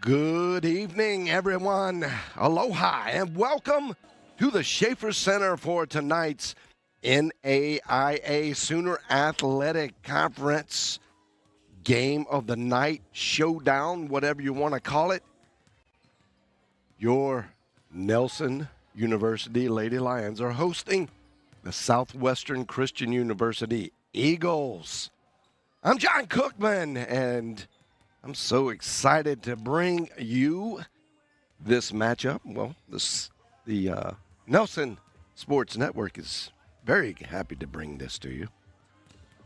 Good evening, everyone. Aloha, and welcome to the Schaefer Center for tonight's NAIA Sooner Athletic Conference Game of the Night Showdown, whatever you want to call it. Your Nelson University Lady Lions are hosting the Southwestern Christian University Eagles. I'm John Cookman, and I'm so excited to bring you this matchup. Well, the Nelson Sports Network is very happy to bring this to you.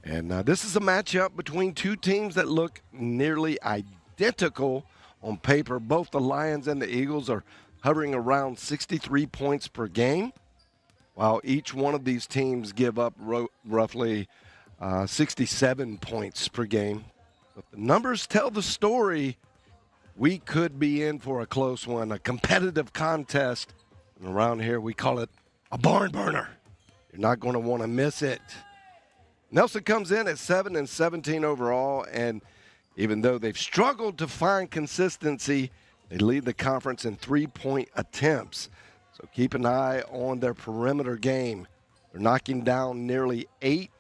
And this is a matchup between two teams that look nearly identical on paper. Both the Lions and the Eagles are hovering around 63 points per game, while each one of these teams give up roughly 67 points per game. But the numbers tell the story. We could be in for a close one, a competitive contest. And around here, we call it a barn burner. You're not going to want to miss it. Nelson comes in at 7-17 overall, and even though they've struggled to find consistency, they lead the conference in three-point attempts. So keep an eye on their perimeter game. They're knocking down nearly 8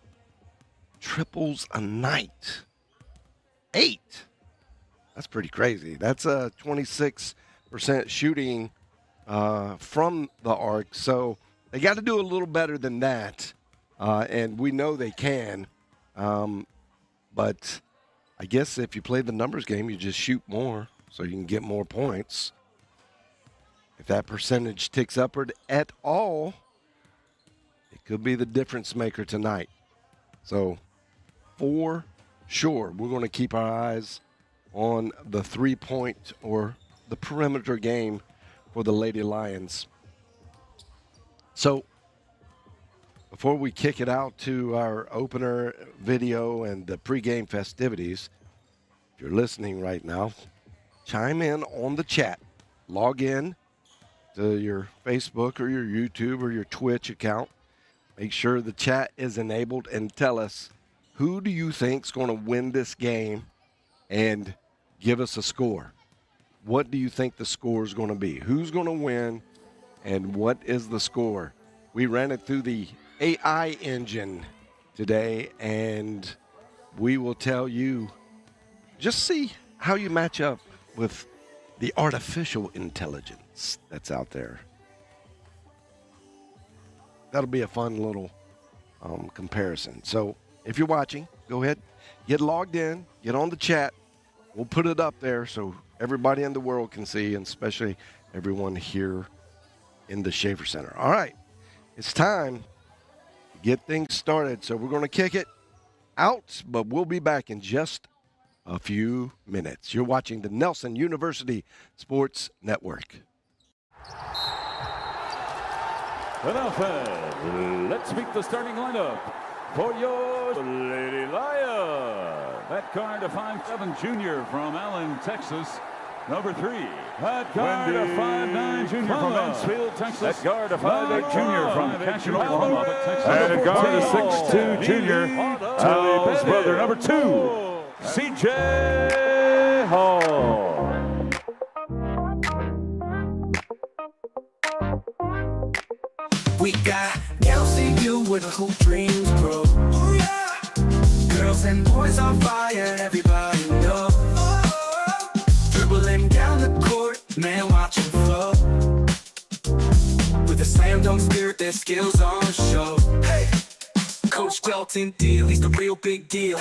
triples a night. 8. That's pretty crazy. That's a 26% shooting from the arc. So they got to do a little better than that, and we know they can. But I guess if you play the numbers game, you just shoot more so you can get more points. If that percentage ticks upward at all, it could be the difference maker tonight. So for sure, we're going to keep our eyes on the three-point or the perimeter game for the Lady Lions. So before we kick it out to our opener video and the pregame festivities, if you're listening right now, chime in on the chat. Log in to your Facebook or your YouTube or your Twitch account. Make sure the chat is enabled and tell us, who do you think is going to win this game, and give us a score. What do you think the score is going to be? Who's going to win, and what is the score? We ran it through the AI engine today, and we will tell you, just see how you match up with the artificial intelligence that's out there. That'll be a fun little comparison. So if you're watching, go ahead, get logged in, get on the chat. We'll put it up there so everybody in the world can see, and especially everyone here in the Schaefer Center. All right, it's time to get things started. So we're going to kick it out, but we'll be back in just a few minutes. You're watching the Nelson University Sports Network. Without further, let's meet the starting lineup for your Lady Lions. That guard, a 5'7" junior from Allen, Texas. Number 3. That guard, a 5'9" junior from Mansfield, Texas. That guard, a 5'8" junior from Cashion, Oklahoma, Texas. And a guard, a 6'2" junior, his brother, number 2, C.J. Hall. We got gals in you with a hoop dreams grow. Oh yeah. Girls and boys on fire, everybody know. Oh, dribbling down the court, man, watch them flow. With a slam dunk spirit, their skills on show. Hey, Coach Welton deal, he's the real big deal.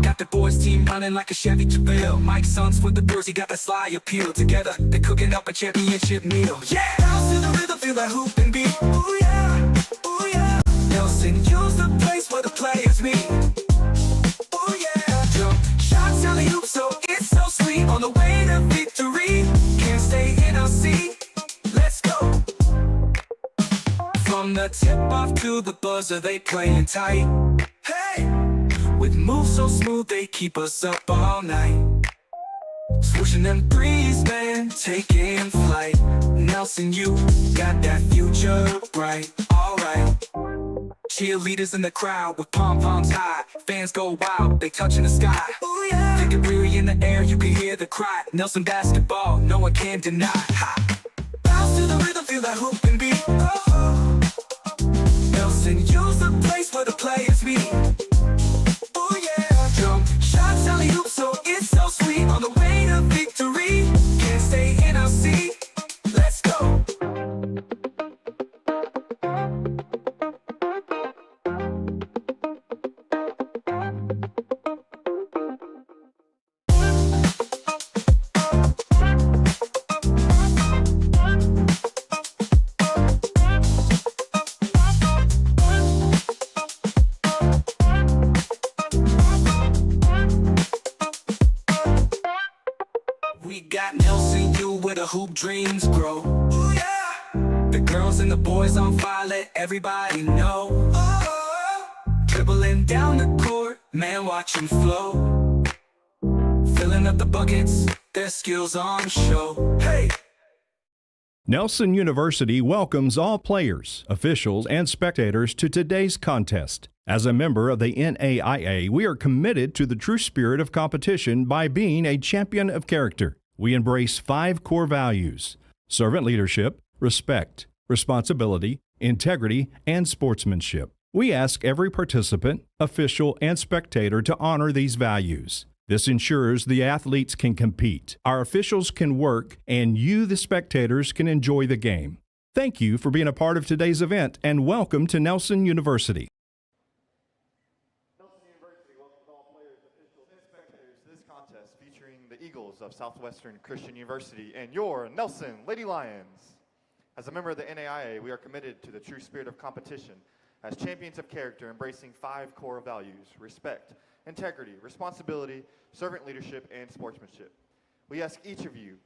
Got the boys team running like a Chevy Chevelle. Mike Sons with the birds, he got that sly appeal. Together, they're cooking up a championship meal. Yeah, bounce to the rhythm, feel that hoop and beat. Ooh yeah, ooh yeah. Nelson, use the place where the players meet. Ooh yeah. Jump shots, alley hoop, so it's so sweet. On the way to victory, can't stay in our seat. Let's go. From the tip off to the buzzer, they playing tight. Hey. With moves so smooth, they keep us up all night. Swooshing them threes, man, taking flight. Nelson, you got that future bright. Alright, cheerleaders in the crowd with pom-poms high. Fans go wild, they touching the sky. Ooh, yeah. They get weary in the air, you can hear the cry. Nelson basketball, no one can deny. Ha. Bounce to the rhythm, feel that hoop and beat. Oh. Nelson, use the place where the players meet. Oh yeah. Jump, shots, alley-oop, so it's so sweet. On the way to victory, can't stay in our seat. Let's go. We got Nelson U where the hoop dreams grow. Ooh, yeah. The girls and the boys on fire, let everybody know. Oh, dribbling down the court, man, watch 'em flow. Filling up the buckets, their skills on show. Hey! Nelson University welcomes all players, officials, and spectators to today's contest. As a member of the NAIA, we are committed to the true spirit of competition by being a champion of character. We embrace 5 core values: servant leadership, respect, responsibility, integrity, and sportsmanship. We ask every participant, official, and spectator to honor these values. This ensures the athletes can compete, our officials can work, and you, the spectators, can enjoy the game. Thank you for being a part of today's event, and welcome to Nelson University. Nelson University welcomes all players, officials, and spectators to this contest featuring the Eagles of Southwestern Christian University and your Nelson Lady Lions. As a member of the NAIA, we are committed to the true spirit of competition as champions of character, embracing 5 core values: respect, integrity, responsibility, servant leadership, and sportsmanship. We ask each of you,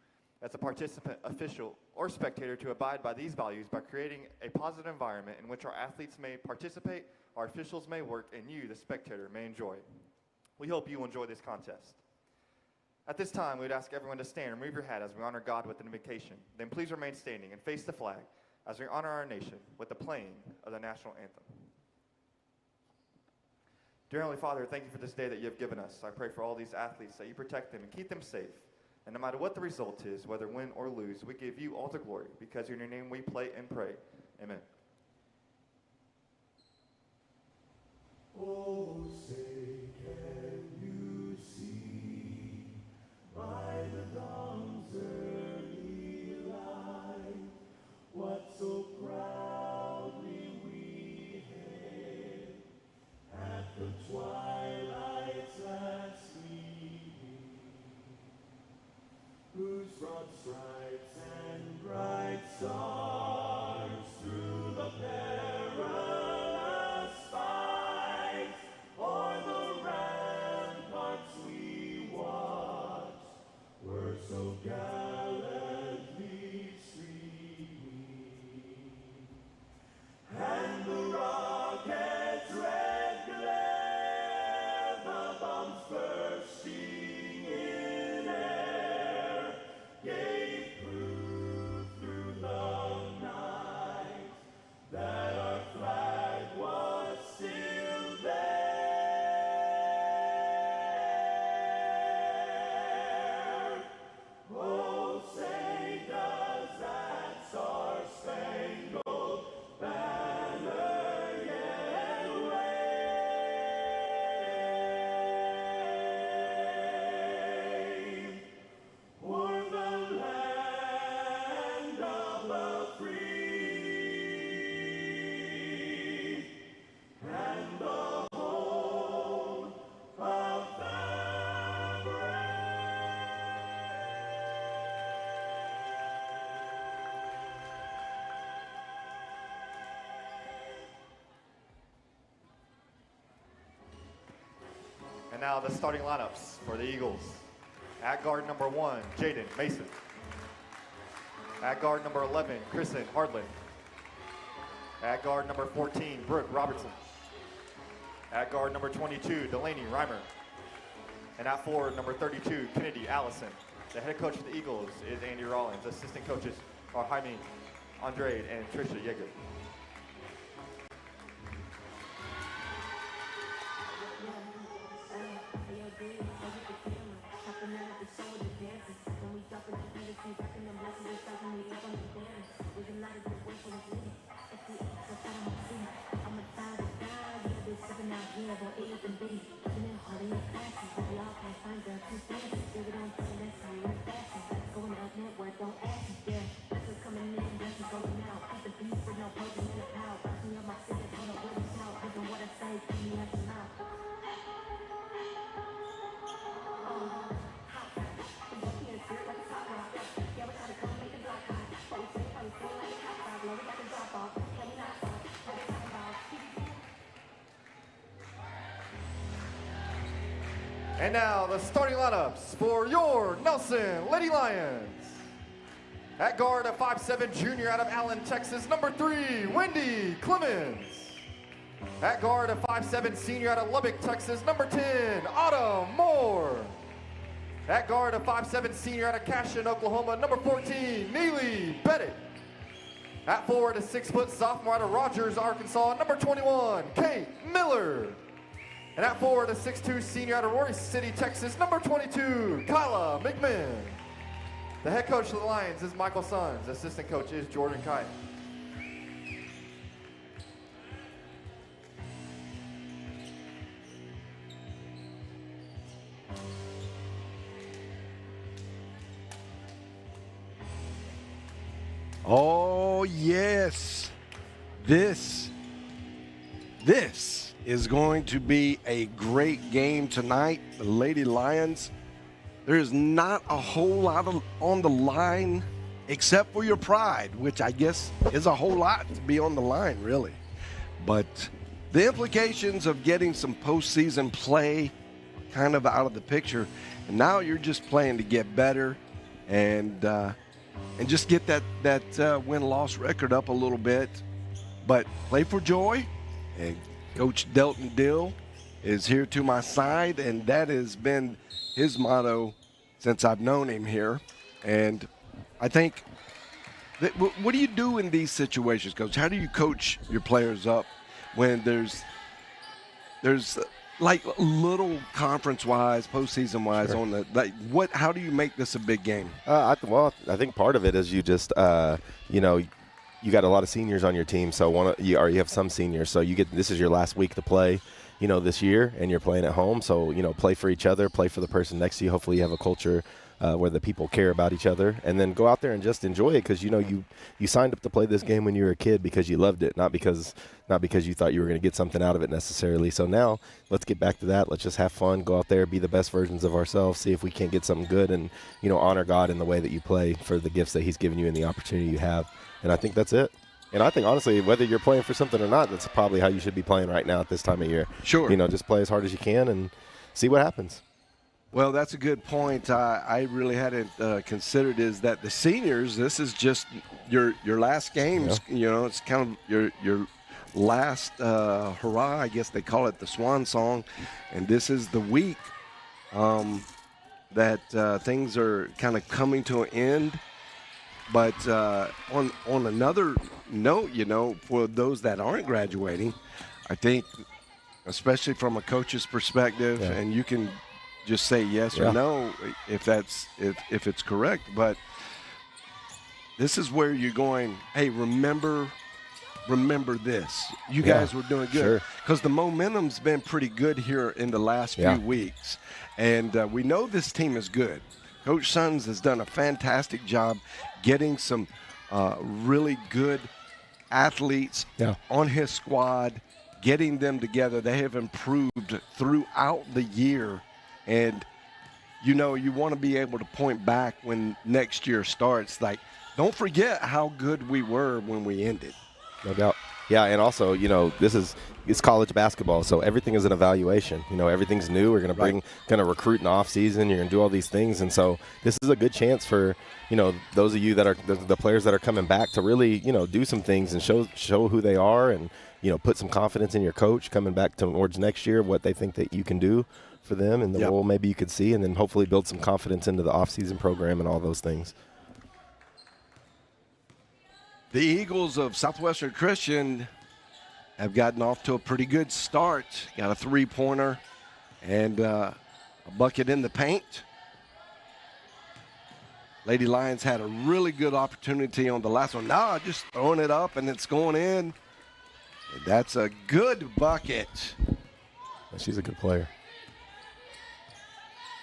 as a participant, official, or spectator, to abide by these values by creating a positive environment in which our athletes may participate, our officials may work, and you, the spectator, may enjoy. We hope you will enjoy this contest. At this time, we would ask everyone to stand and remove your hat as we honor God with an invocation. Then please remain standing and face the flag as we honor our nation with the playing of the national anthem. Dear Heavenly Father, thank you for this day that you have given us. I pray for all these athletes that you protect them and keep them safe. And no matter what the result is, whether win or lose, we give you all the glory, because in your name we play and pray. Amen. Oh, say, can you see by the dawn's early light what so proudly we hailed at the twilight's last gleaming, whose broad stripes and bright stars through the perilous fight o'er the ramparts we watched were so gallantly streaming, and the rocket's red glare, the bombs bursting in air, gave proof through the night that our flag was still there. Oh, say does that star-spangled banner yet wave o'er the land of the free and the home of the brave? And now the starting lineups for the Eagles. At guard number 1, Jaden Mason. At guard number 11, Kristen Hardlin. At guard number 14, Brooke Robertson. At guard number 22, Delaney Reimer. And at forward, number 32, Kennedy Allison. The head coach of the Eagles is Andy Rollins. Assistant coaches are Jaime Andrade and Trisha Yeager. And now the starting lineups for your Nelson Lady Lions. At guard, a 5'7" junior out of Allen, Texas, number 3, Wendy Clemens. At guard, a 5'7" senior out of Lubbock, Texas, number 10, Autumn Moore. At guard, a 5'7" senior out of Cashion, Oklahoma, number 14, Neely Bennett. At forward, a 6-foot sophomore out of Rogers, Arkansas, number 21, Kate Miller. And at forward, a 6'2" senior out of Royce City, Texas, number 22, Kyla McMahon. The head coach of the Lions is Michael Sons. Assistant coach is Jordan Kite. Oh, yes. This is going to be a great game tonight. The Lady Lions, there's not a whole lot on the line except for your pride, which I guess is a whole lot to be on the line, really. But the implications of getting some postseason play kind of out of the picture. And now you're just playing to get better and just get that win-loss record up a little bit. But play for joy. And Coach Delton Dill is here to my side, and that has been his motto since I've known him here. And I think that, what do you do in these situations, Coach? How do you coach your players up when there's like little conference-wise, postseason-wise Sure. on the how do you make this a big game? I think part of it is you just you got a lot of seniors on your team, so you have some seniors, so this is your last week to play, this year, and you're playing at home, so play for each other, play for the person next to you. Hopefully you have a culture where the people care about each other, and then go out there and just enjoy it, because you signed up to play this game when you were a kid because you loved it, not because you thought you were going to get something out of it necessarily. So now let's get back to that. Let's just have fun, go out there, be the best versions of ourselves, see if we can't get something good, and honor God in the way that you play for the gifts that He's given you and the opportunity you have. And I think that's it. And I think, honestly, whether you're playing for something or not, that's probably how you should be playing right now at this time of year. Sure. Just play as hard as you can and see what happens. Well, that's a good point. I really hadn't considered is that the seniors, this is just your last games. Yeah. It's kind of your last hurrah, I guess they call it the swan song. And this is the week that things are kind of coming to an end. But on another note, for those that aren't graduating, I think, especially from a coach's perspective, and you can just say yes or no if it's correct. But this is where you're going, hey, remember this. You guys were doing good. Because the momentum's been pretty good here in the last few weeks. And we know this team is good. Coach Sons has done a fantastic job getting some really good athletes on his squad, getting them together. They have improved throughout the year. And, you want to be able to point back when next year starts. Like, don't forget how good we were when we ended. No doubt. Yeah, and also, it's college basketball, so everything is an evaluation. Everything's new. We're going to recruit in the off season. You're going to do all these things, and so this is a good chance for those of you that are the players that are coming back to really do some things and show who they are, and put some confidence in your coach coming back towards next year, what they think that you can do for them and the role maybe you could see, and then hopefully build some confidence into the off season program and all those things. The Eagles of Southwestern Christian have gotten off to a pretty good start. Got a three-pointer, and A bucket in the paint. Lady Lions had a really good opportunity on the last one. Now just throwing it up and it's going in. And that's a good bucket. She's a good player.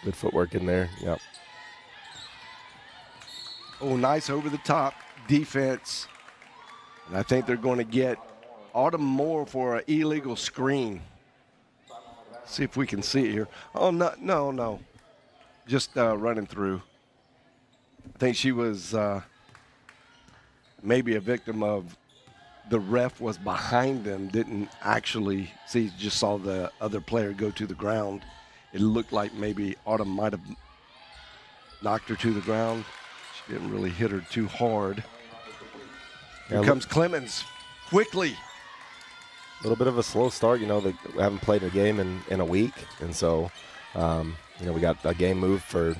Good footwork in there. Yep. Oh, nice over the top defense. And I think they're going to get Autumn Moore for an illegal screen. See if we can see it here. Oh, no. Just running through. I think she was maybe a victim of the ref was behind them, didn't actually see, just saw the other player go to the ground. It looked like maybe Autumn might have knocked her to the ground. She didn't really hit her too hard. Here comes Clemens quickly. A little bit of a slow start. We haven't played a game in a week. And so, we got a game moved for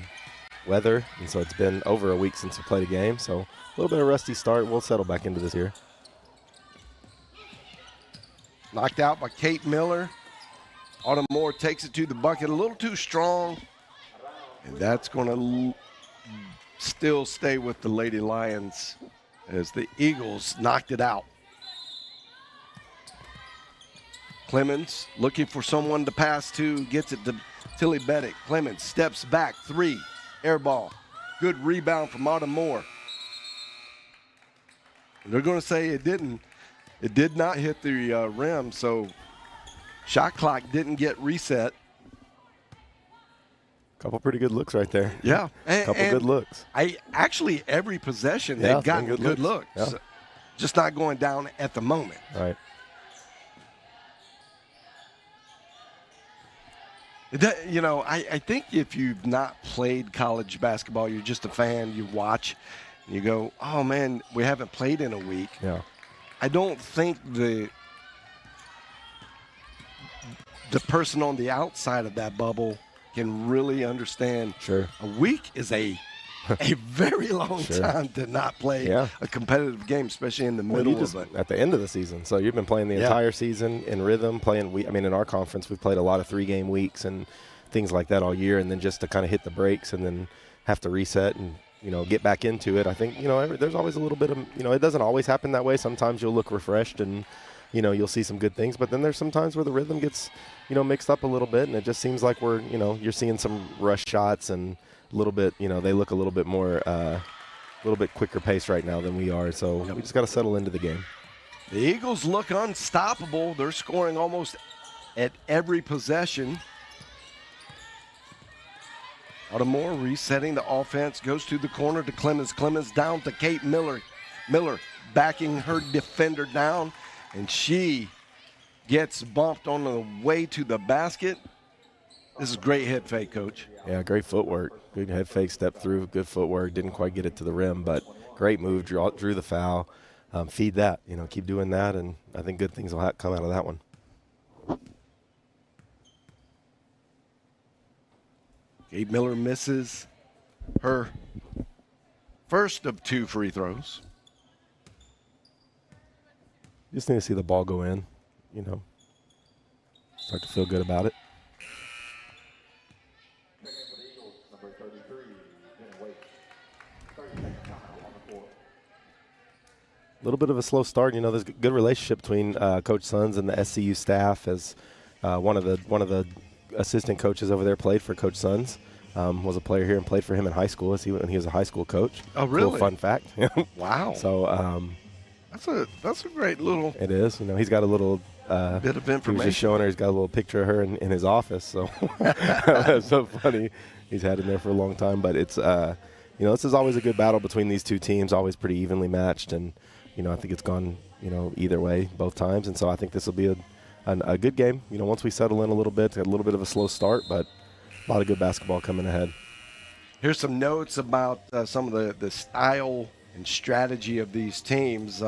weather. And so it's been over a week since we played a game. So a little bit of a rusty start. We'll settle back into this here. Knocked out by Kate Miller. Autumn Moore takes it to the bucket a little too strong. And that's going to still stay with the Lady Lions as the Eagles knocked it out. Clemens looking for someone to pass to, gets it to Tilly Beddick. Clemens steps back, 3, air ball. Good rebound from Autumn Moore. And they're going to say it did not hit the rim, so shot clock didn't get reset. Couple pretty good looks right there. Yeah. Couple good looks. Actually, every possession, Yeah, they've gotten good looks. Yeah. Just not going down at the moment. Right. I think if you've not played college basketball, you're just a fan, you watch, and you go, oh, man, we haven't played in a week. Yeah. I don't think the person on the outside of that bubble can really understand. Sure. A week is a very long time to not play a competitive game, especially in the middle of it. At the end of the season. So you've been playing the entire season in rhythm, in our conference, we've played a lot of 3-game weeks and things like that all year, and then just to kind of hit the brakes and then have to reset and, get back into it. I think, there's always a little bit of, it doesn't always happen that way. Sometimes you'll look refreshed and, you'll see some good things, but then there's some times where the rhythm gets, mixed up a little bit, and it just seems like we're, you're seeing some rush shots and a little bit, they look a little bit more, a little bit quicker pace right now than we are. So we just got to settle into the game. The Eagles look unstoppable. They're scoring almost at every possession. Autumn Moore resetting the offense, goes to the corner to Clemens. Clemens down to Kate Miller. Miller backing her defender down, and she gets bumped on the way to the basket. This is great head fake, Coach. Yeah, great footwork. Good head fake, step through, good footwork. Didn't quite get it to the rim, but great move, drew the foul. Feed that, keep doing that, and I think good things will come out of that one. Kate Miller misses her first of 2 free throws. Just need to see the ball go in, start to feel good about it. A little bit of a slow start. There's a good relationship between Coach Sons and the SCU staff. As one of the assistant coaches over there played for Coach Sons, was a player here and played for him in high school when he was a high school coach. Oh, really? Cool fun fact. Wow. So that's a great little. It is. He's got a little bit of information. He was just showing her. He's got a little picture of her in his office. So that's so funny. He's had in there for a long time. But it's this is always a good battle between these two teams. Always pretty evenly matched, and I think it's gone either way both times. And so I think this will be a good game. Once we settle in a little bit, a little bit of a slow start, but a lot of good basketball coming ahead. Here's some notes about some of the style and strategy of these teams.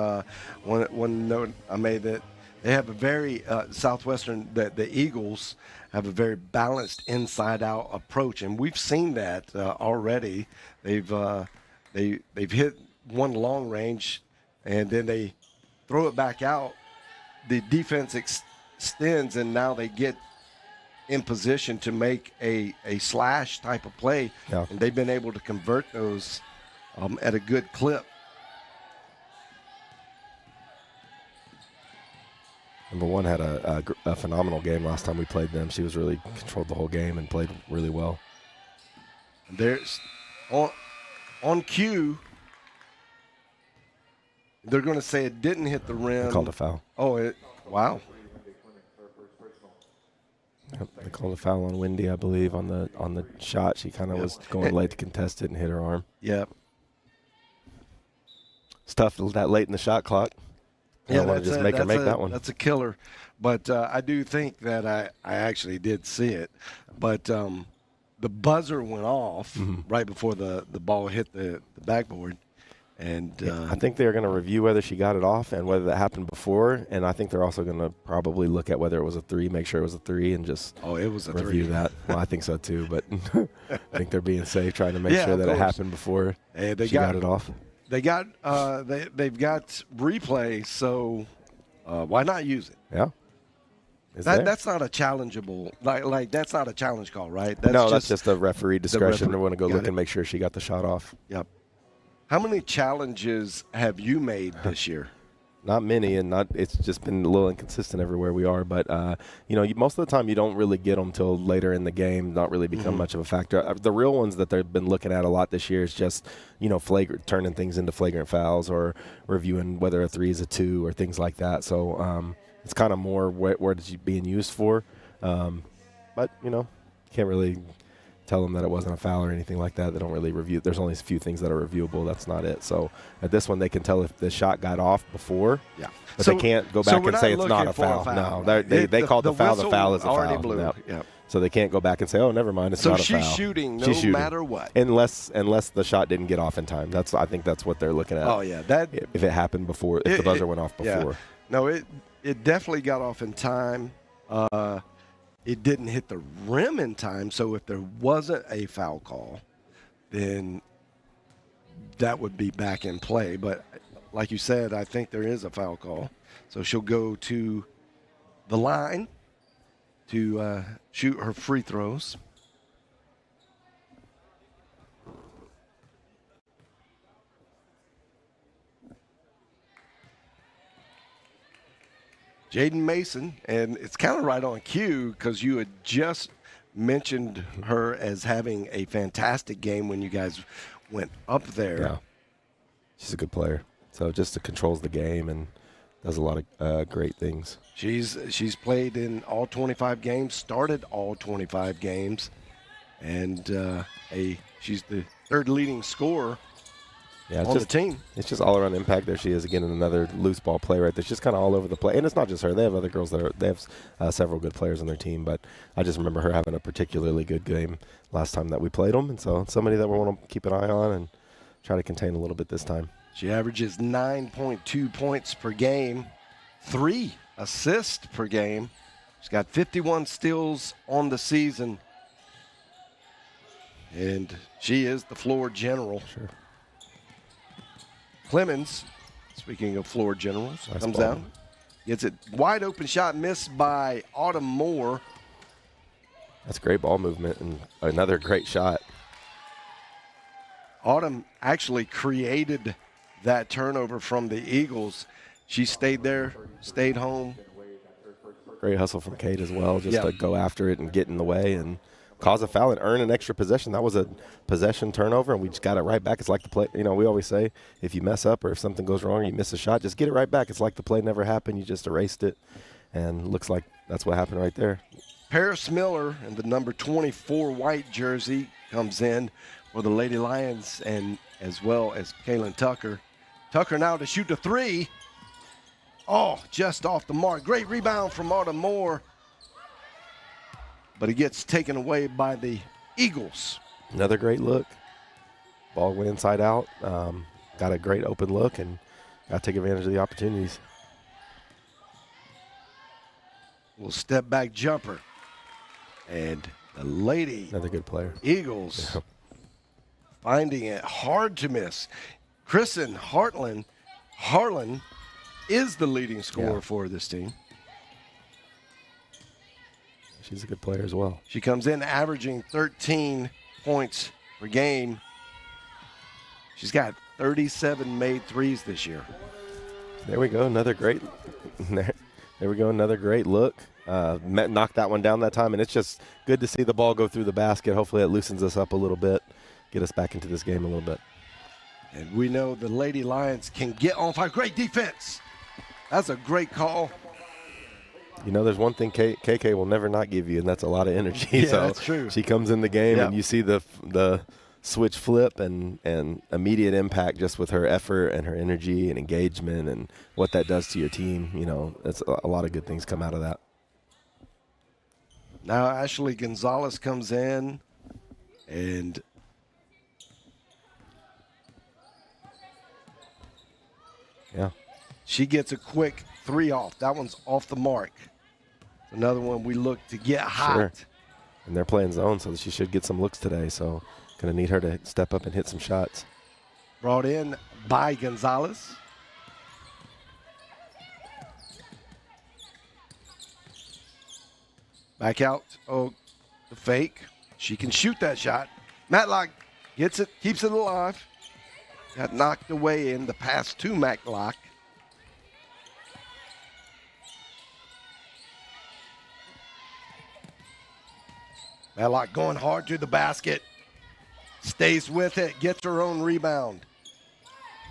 One note I made that they have a very Southwestern. The Eagles have a very balanced inside-out approach, and we've seen that already. They've hit one long range, and then they throw it back out. The defense extends, and now they get in position to make a slash type of play, Yeah. and they've been able to convert those at a good clip. Number one had a phenomenal game last time we played them. She was really controlled the whole game and played really well. There's on cue. They're going to say it didn't hit the rim. They called a foul. Oh, wow. Yep, they called a foul on Wendy, I believe, on the shot. She kind of was going late to contest it and hit her arm. Yep. It's tough that late in the shot clock. I don't want to just make her make that one. That's a killer. But I do think that I actually did see it. But the buzzer went off right before the ball hit the backboard. And I think they're going to review whether she got it off and whether that happened before. And I think they're also going to probably look at whether it was a three, make sure it was a three, and just it was a review three. that. Well, I think so too, but I think they're being safe, trying to make sure that it happened before she got it off. They've got replay, so why not use it? Yeah. That's not a challengeable like that's not a challenge call, right? That's just a referee discretion. They want to go look it. and make sure she got the shot off. Yep. How many challenges have you made this year? Not many, and it's just been a little inconsistent everywhere we are. But most of the time you don't really get them till later in the game. Not really become much of a factor. The real ones that they've been looking at a lot this year is just flagrant, turning things into flagrant fouls or reviewing whether a three is a two or things like that. So it's kind of more what it's being used for. But can't really tell them that it wasn't a foul or anything like that. They don't really review. There's only a few things that are reviewable. That's not it. So at this one, they can tell if the shot got off before. Yeah. But they can't go back and say it's not a foul. No, they called the foul. The foul is a already foul. Blew. Yep. Yep. So they can't go back and say, oh, never mind, it's not a foul. So she's shooting no matter what. Unless the shot didn't get off in time. I think that's what they're looking at. Oh, yeah. If it happened before, if the buzzer went off before. Yeah. No, it definitely got off in time. It didn't hit the rim in time, so if there wasn't a foul call, then that would be back in play. But like you said, I think there is a foul call. So she'll go to the line to shoot her free throws. Jaden Mason, and it's kind of right on cue because you had just mentioned her as having a fantastic game when you guys went up there. Yeah, she's a good player. So just controls the game and does a lot of great things. She's played in all 25 games, started all 25 games, and she's the third leading scorer on the team. It's just all around impact. There she is again, another loose ball play right there. She's just kind of all over the play, and it's not just her. They have other girls they have several good players on their team, but I just remember her having a particularly good game last time that we played them, and so it's somebody that we want to keep an eye on and try to contain a little bit this time. She averages 9.2 points per game, 3 assists per game. She's got 51 steals on the season, and she is the floor general. Sure. Clemens, speaking of floor generals, nice comes ball. down, gets it wide open shot missed by Autumn Moore. That's great ball movement and another great shot. Autumn actually created that turnover from the Eagles. She stayed there, stayed home. Great hustle from Kate as well, just to go after it and get in the way and cause a foul and earn an extra possession. That was a possession turnover, and we just got it right back. It's like the play. We always say if you mess up or if something goes wrong or you miss a shot, just get it right back. It's like the play never happened. You just erased it, and looks like that's what happened right there. Paris Miller in the number 24 white jersey comes in for the Lady Lions, and as well as Kaylin Tucker. Tucker now to shoot the three. Oh, just off the mark. Great rebound from Autumn Moore. But it gets taken away by the Eagles. Another great look. Ball went inside out. Got a great open look and got to take advantage of the opportunities. Will step back jumper. And the Lady Another good player. Eagles finding it hard to miss. Kristen Harlan is the leading scorer for this team. She's a good player as well. She comes in averaging 13 points per game. She's got 37 made threes this year. There we go, another great. There we go, another great look. Knocked that one down that time, and it's just good to see the ball go through the basket. Hopefully it loosens us up a little bit, get us back into this game a little bit. And we know the Lady Lions can get on fire. Great defense. That's a great call. You know, there's one thing KK will never not give you, and that's a lot of energy. Yeah, so that's true. She comes in the game, Yep. and you see the switch flip and immediate impact just with her effort and her energy and engagement and what that does to your team. You know, it's a lot of good things come out of that. Now Ashley Gonzalez comes in, and Yeah. she gets a quick 3 off. That one's off the mark. Another one we look to get hot. Sure. And they're playing zone, so she should get some looks today. So going to need her to step up and hit some shots. Brought in by Gonzalez. Back out. Oh, the fake. She can shoot that shot. Matlock gets it, keeps it alive. Got knocked away in the pass to Matlock. Matlock going hard to the basket. Stays with it, gets her own rebound.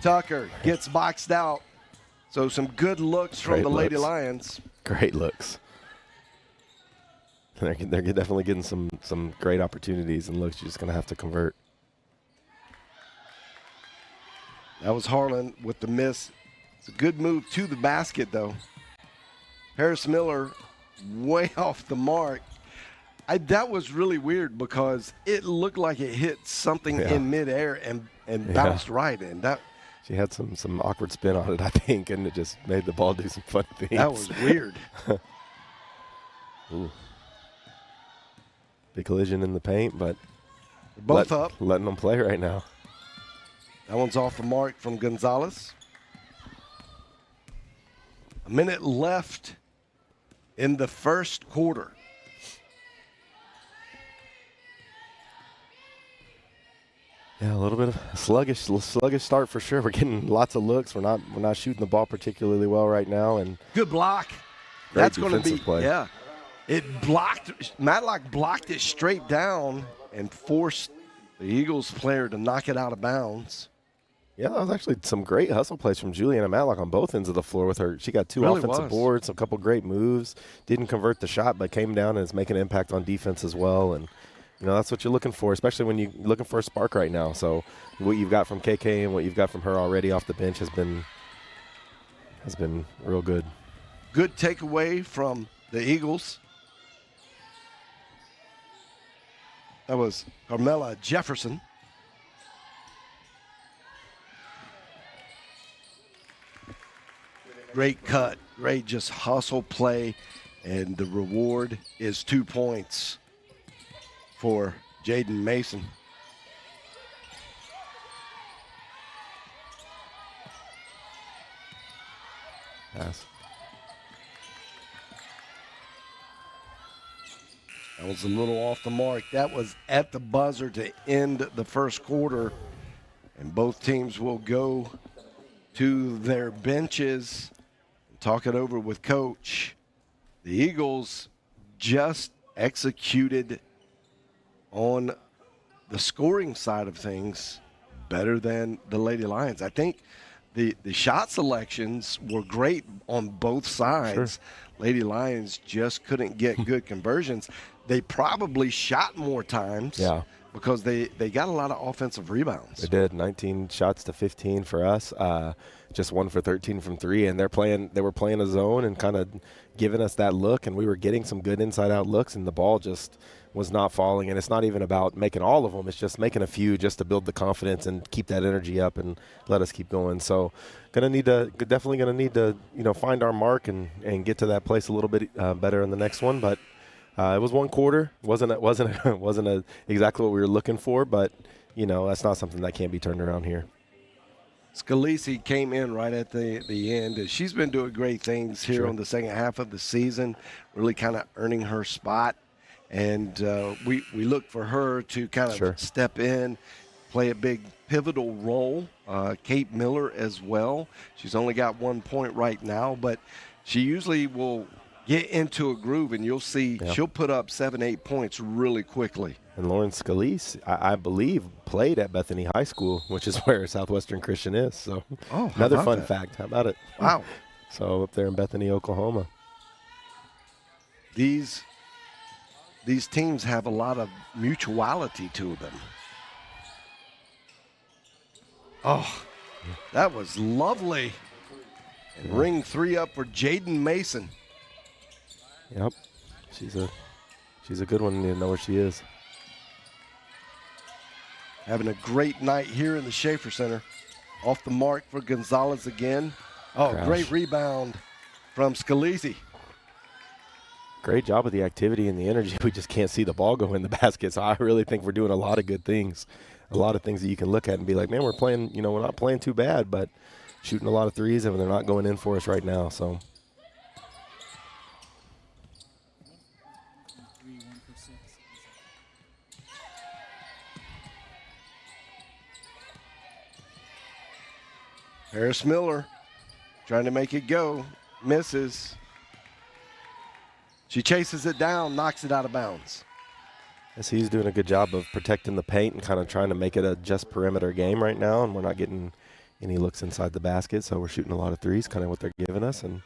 Tucker gets boxed out. So some good looks from Great the Lady looks. Lions. Great looks. They're definitely getting some great opportunities and looks. You're just going to have to convert. That was Harlan with the miss. It's a good move to the basket, though. Harris Miller way off the mark. That was really weird because it looked like it hit something in midair and bounced right in. She had some awkward spin on it, I think, and it just made the ball do some fun things. That was weird. Ooh. Big collision in the paint, but Both up. letting them play right now. That one's off the mark from Gonzalez. A minute left in the first quarter. Yeah, a little bit of a sluggish start for sure. We're getting lots of looks. We're not shooting the ball particularly well right now, and Good block. Great That's going to be defensive play. Yeah. It blocked. Matlock blocked it straight down and forced the Eagles player to knock it out of bounds. yeah, that was actually some great hustle plays from Juliana Matlock on both ends of the floor with her. She got two Really offensive was. boards, a couple great moves. Didn't convert the shot, but came down and is making an impact on defense as well. And you know that's what you're looking for, especially when you're looking for a spark right now. So what you've got from KK and what you've got from her already off the bench has been real good. Good takeaway from the Eagles. That was Carmela Jefferson. Great cut, great just hustle play, and the reward is 2 points for Jaden Mason. Pass. That was a little off the mark. That was at the buzzer to end the first quarter. And both teams will go to their benches and talk it over with Coach. The Eagles just executed on the scoring side of things better than the Lady Lions. I think the shot selections were great on both sides. Lady Lions just couldn't get good conversions. They probably shot more times because they got a lot of offensive rebounds. They did 19 shots to 15 for us, just 1 for 13 from 3, and they were playing a zone and kind of giving us that look, and we were getting some good inside-out looks, and the ball just was not falling. And it's not even about making all of them; it's just making a few just to build the confidence and keep that energy up and let us keep going. So, definitely gonna need to find our mark and get to that place a little bit better in the next one, but. It was one quarter. wasn't exactly what we were looking for, but that's not something that can't be turned around here. Scalisi came in right at the end. She's been doing great things here on the second half of the season, really kind of earning her spot And we look for her to kind of Sure. step in, play a big pivotal role. Kate Miller as well. She's only got 1 point right now, but she usually will get into a groove, and you'll see she'll put up 7, 8 points really quickly. And Lauren Scalise, I believe, played at Bethany High School, which is where Southwestern Christian is. So how another about fun that? fact. How about it? Wow. So up there in Bethany, Oklahoma. These teams have a lot of mutuality to them. Oh, that was lovely. And ring 3 up for Jaden Mason. Yep. She's a good one. You need to know where she is. Having a great night here in the Schaefer Center. Off the mark for Gonzalez again. Oh, Crouch. great rebound from Scalise. Great job with the activity and the energy. We just can't see the ball go in the basket. So I really think we're doing a lot of good things. A lot of things that you can look at and be like, man, we're playing, we're not playing too bad, but shooting a lot of threes and they're not going in for us right now. So Harris Miller trying to make it go. Misses. She chases it down, knocks it out of bounds. yes, he's doing a good job of protecting the paint and kind of trying to make it a just perimeter game right now, and we're not getting any looks inside the basket, so we're shooting a lot of threes, kind of what they're giving us, and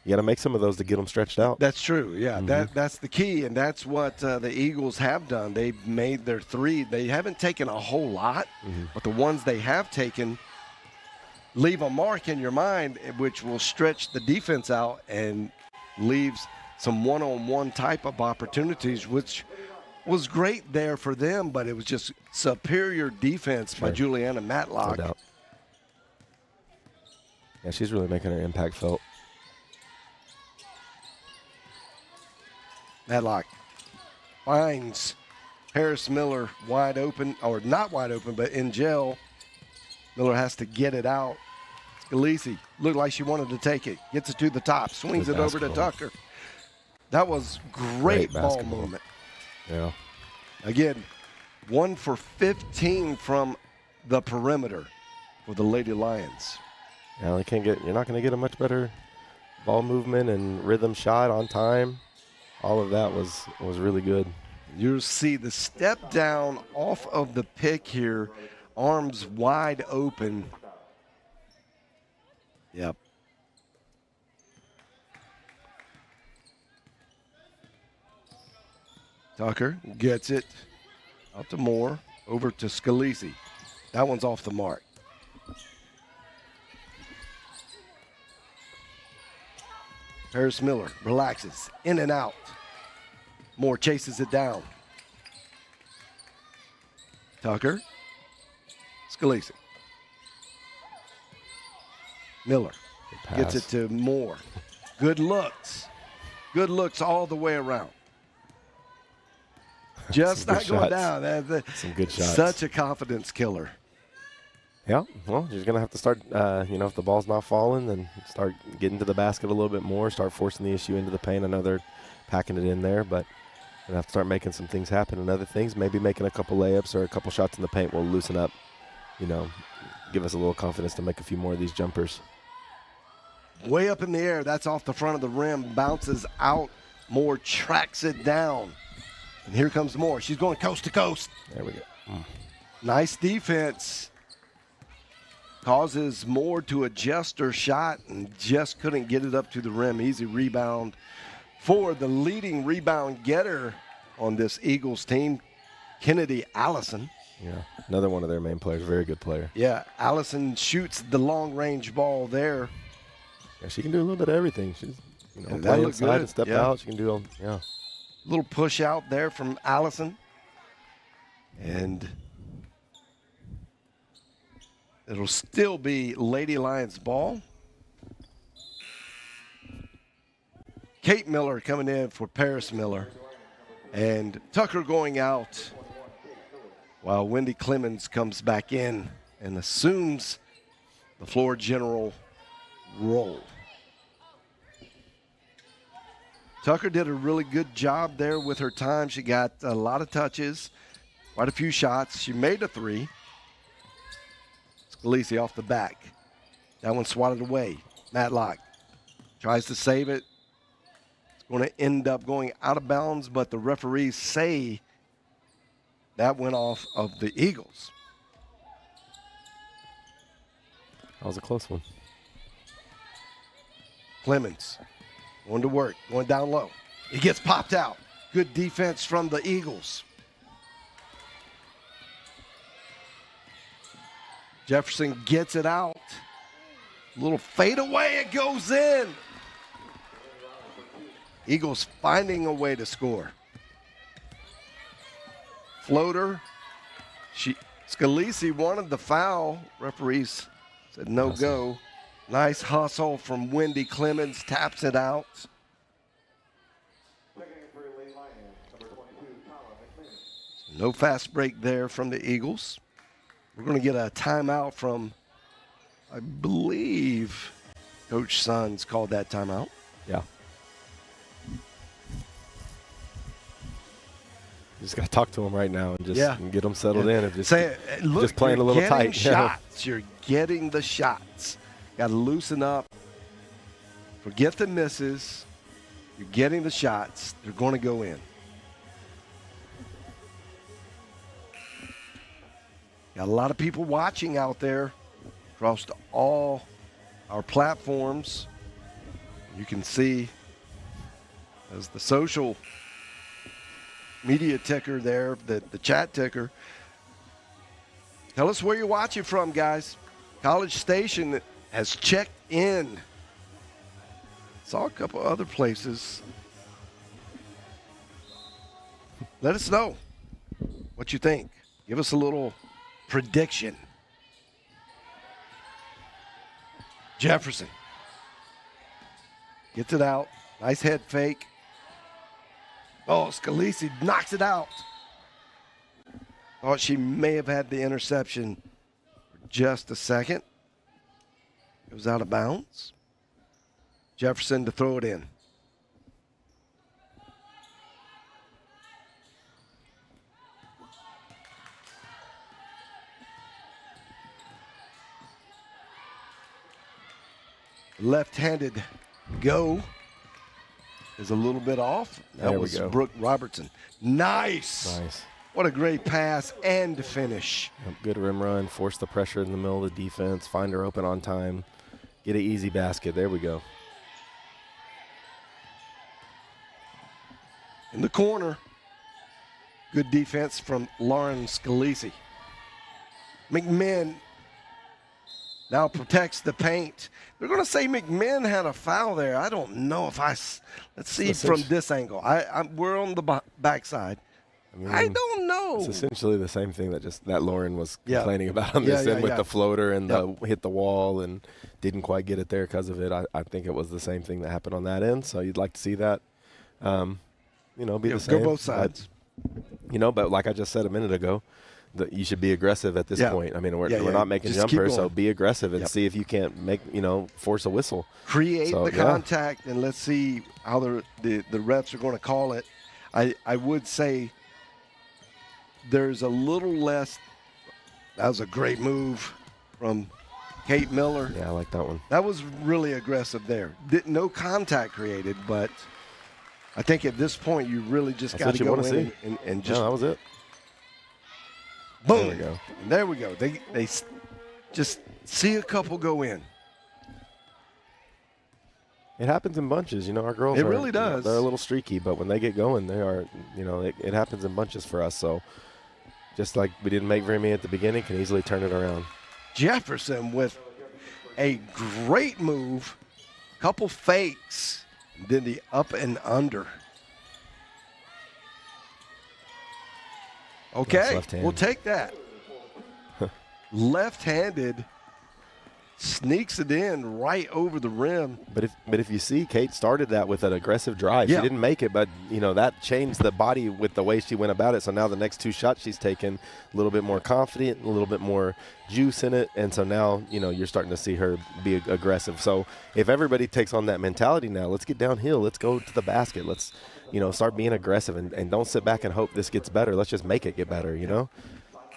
you got to make some of those to get them stretched out. That's true, yeah. That's the key, and that's what the Eagles have done. They've made their three. They haven't taken a whole lot, but the ones they have taken leave a mark in your mind, which will stretch the defense out and leaves some one-on-one type of opportunities, which was great there for them, but it was just superior defense by Juliana Matlock. No doubt. Yeah, she's really making her impact felt. Matlock finds Harris Miller wide open, or not wide open, but in jail. Miller has to get it out. Scalise looked like she wanted to take it. Gets it to the top, swings Good it over to basketball. Tucker. That was great ball basketball. movement. Yeah. Again, 1 for 15 from the perimeter for the Lady Lions. Yeah, you're not going to get a much better ball movement and rhythm shot on time. All of that was really good. You'll see the step down off of the pick here, arms wide open. Yep. Tucker gets it out to Moore, over to Scalise. That one's off the mark. Harris Miller relaxes, in and out. Moore chases it down. Tucker. Scalise. Miller gets it to Moore. Good looks. Good looks all the way around. Just Some not good going shots. down. Some good shots. Such a confidence killer. Yeah, well, you're going to have to start, if the ball's not falling, then start getting to the basket a little bit more, start forcing the issue into the paint. I know they're packing it in there, but going to have to start making some things happen. And other things, maybe making a couple layups or a couple shots in the paint will loosen up, give us a little confidence to make a few more of these jumpers. Way up in the air. That's off the front of the rim. Bounces out. Moore tracks it down. And here comes Moore. She's going coast to coast. There we go. Nice defense. Causes Moore to adjust her shot and just couldn't get it up to the rim. Easy rebound for the leading rebound getter on this Eagles team, Kennedy Allison. Yeah, another one of their main players, very good player. Yeah, Allison shoots the long-range ball there. Yeah, she can do a little bit of everything. She's, that play looked inside good. and step Yeah. out. She can do, yeah. Little push out there from Allison. And it'll still be Lady Lions ball. Kate Miller coming in for Paris Miller. And Tucker going out while Wendy Clemens comes back in and assumes the floor general role. Tucker did a really good job there with her time. She got a lot of touches, quite a few shots. She made a 3. Scalise off the back. That one swatted away. Matlock tries to save it. It's going to end up going out of bounds, but the referees say that went off of the Eagles. That was a close one. Clemens going to work, going down low. He gets popped out. Good defense from the Eagles. Jefferson gets it out. Little fadeaway, it goes in. Eagles finding a way to score. Floater. Scalise wanted the foul. Referees said no go. Nice hustle from Wendy Clemens. Taps it out. No fast break there from the Eagles. We're going to get a timeout from, I believe, Coach Sons called that timeout. Yeah. You just got to talk to them right now and just get them settled in. And just, look, just playing a little tight. Shots. You're getting the shots. Got to loosen up. Forget the misses. You're getting the shots. They're going to go in. Got a lot of people watching out there across all our platforms. You can see as the social media ticker there, the chat ticker. Tell us where you're watching from, guys. College Station has checked in. Saw a couple other places. Let us know what you think. Give us a little prediction. Jefferson gets it out. Nice head fake. Oh, Scalise knocks it out. Thought she may have had the interception for just a second. It was out of bounds. Jefferson to throw it in. Left-handed go is a little bit off. That was Brooke Robertson. Nice. What a great pass and finish. Good rim run, force the pressure in the middle of the defense, find her open on time, get an easy basket. There we go. In the corner, good defense from Lauren Scalise. McMinn now protects the paint. They're going to say McMinn had a foul there. I don't know if let's see from this angle. We're on the backside. I don't know. It's essentially the same thing that Lauren was complaining about on this end with the floater and hit the wall and didn't quite get it there because of it. I think it was the same thing that happened on that end. So you'd like to see that, be the same. Go both sides. But like I just said a minute ago, you should be aggressive at this point. I mean, we're not making jumpers, so be aggressive and see if you can't force a whistle. Create the contact, and let's see how the refs are going to call it. I would say there's a little less. That was a great move from Kate Miller. Yeah, I like that one. That was really aggressive there. No contact created, but I think at this point you really just got to go in and just. Yeah, that was it. Boom. There we go. They just see a couple go in. It happens in bunches. Our girls. It really does. They're a little streaky, but when they get going, they are. It happens in bunches for us. So, just like we didn't make very many at the beginning, can easily turn it around. Jefferson with a great move, couple fakes, then the up and under. Okay, we'll take that. Left-handed sneaks it in right over the rim. But if you see, Kate started that with an aggressive drive. Yeah. She didn't make it, but, that changed the body with the way she went about it. So now the next 2 shots she's taken a little bit more confident, a little bit more juice in it. And so now, you're starting to see her be aggressive. So if everybody takes on that mentality now, let's get downhill. Let's go to the basket. Let's, start being aggressive and don't sit back and hope this gets better. Let's just make it get better,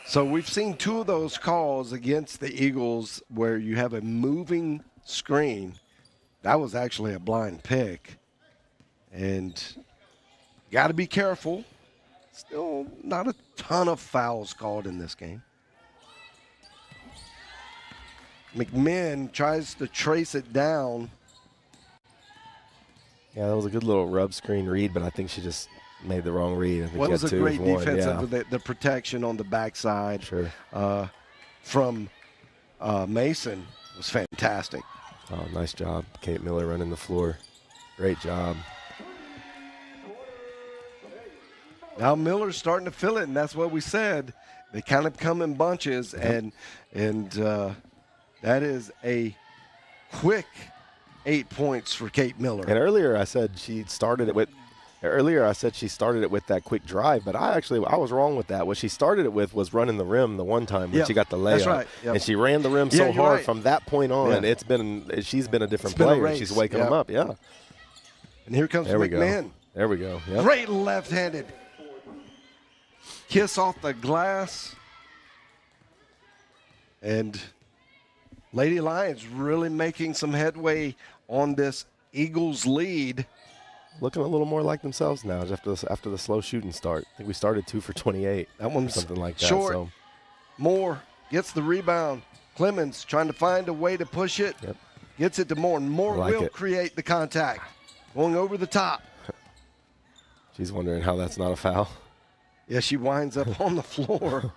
So we've seen 2 of those calls against the Eagles where you have a moving screen. That was actually a blind pick. And got to be careful. Still not a ton of fouls called in this game. McMinn tries to trace it down. Yeah, that was a good little rub screen read, but I think she just made the wrong read. I think What was a great defense yeah. of the protection on the backside Sure. from Mason was fantastic. Oh, nice job. Kate Miller running the floor. Great job. Now Miller's starting to feel it, and that's what we said. They kind of come in bunches, and that is a quick 8 points for Kate Miller. And earlier I said she started it with that quick drive, but I was wrong with that. What she started it with was running the rim the one time when she got the layup. That's right. Yep. And she ran the rim so hard right. from that point on. Yeah. She's been a different It's been a player. race. She's waking Yep. them up. Yeah. And here comes There we go. McMinn. There we go. Yep. Great left-handed kiss off the glass. And Lady Lions really making some headway on this Eagles lead. Looking a little more like themselves now after the slow shooting start. I think we started 2 for 28. That one's something like that. short. So. Moore gets the rebound. Clemens trying to find a way to push it. Yep. Gets it to Moore. Moore I like will it. create the contact. Going over the top. She's wondering how that's not a foul. Yeah, she winds up on the floor.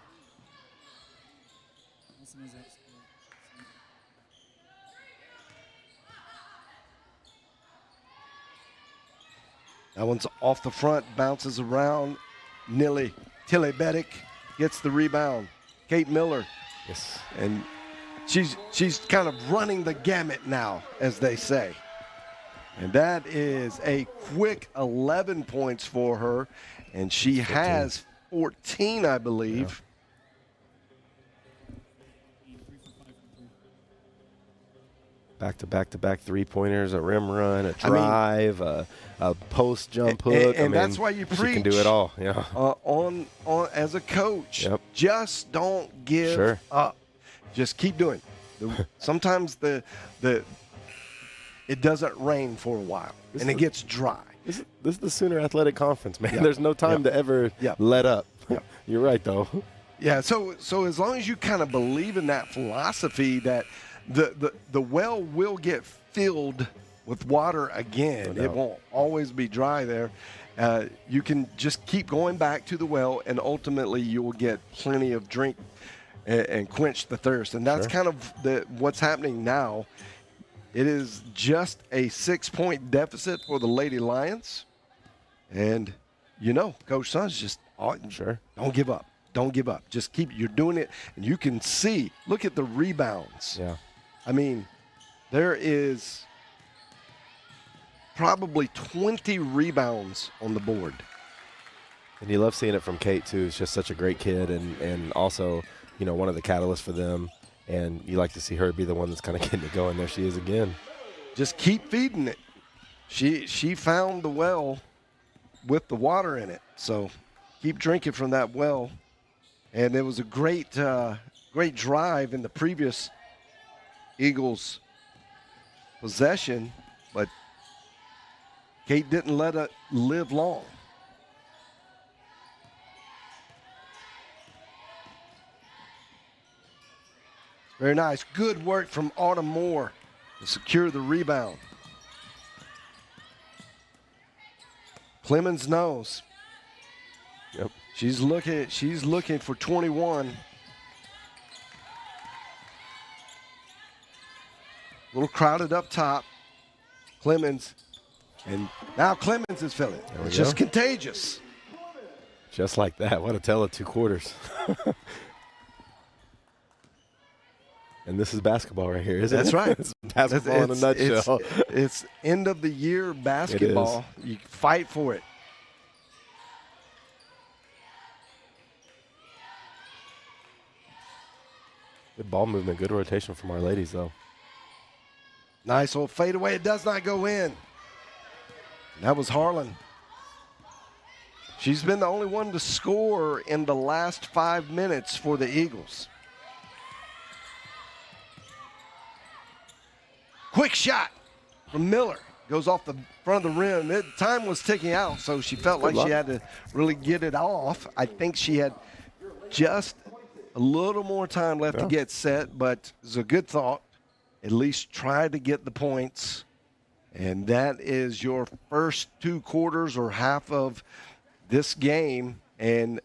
That one's off the front, bounces around. Tilly Beddick gets the rebound. Kate Miller. Yes. And she's kind of running the gamut now, as they say. And that is a quick 11 points for her. And she 14. has 14, I believe. Back-to-back 3-pointers, a rim run, a drive, a post jump hook. And that's why you preach. She can do it all. Yeah. On as a coach, Yep. just don't give Sure. up. Just keep doing. Sometimes it doesn't rain for a while, and it gets dry. This is the Sooner Athletic Conference, man. Yeah. There's no time to ever let up. Yep. You're right, though. Yeah. So as long as you kind of believe in that philosophy that the well will get filled with water again. No It doubt. won't always be dry there. You can just keep going back to the well, and ultimately you will get plenty of drink and quench the thirst. And that's kind of what's happening now. It is just a 6-point deficit for the Lady Lions. And, Coach Sun's just don't give up. Don't give up. Just you're doing it. And you can see, look at the rebounds. Yeah. I mean, there is probably 20 rebounds on the board. And you love seeing it from Kate, too. She's just such a great kid and also, one of the catalysts for them. And you like to see her be the one that's kind of getting it going. There she is again. Just keep feeding it. She found the well with the water in it. So keep drinking from that well. And it was a great drive in the previous Eagles possession, but Kate didn't let it live long. Very nice. Good work from Autumn Moore to secure the rebound. Clemens knows. Yep. She's looking for 21. A little crowded up top. Clemens. And now Clemens is filling. It's just contagious. Just like that. What a tell of 2 quarters. And this is basketball right here, isn't it? That's right. It's basketball in a nutshell. It's end of the year basketball. You fight for it. Good ball movement, good rotation from our ladies, though. Nice little fadeaway. It does not go in. That was Harlan. She's been the only one to score in the last 5 minutes for the Eagles. Quick shot from Miller. Goes off the front of the rim. Time was ticking out, so she felt like she had to really get it off. I think she had just a little more time left to get set, but it's a good thought. At least try to get the points. And that is your first 2 quarters or half of this game. And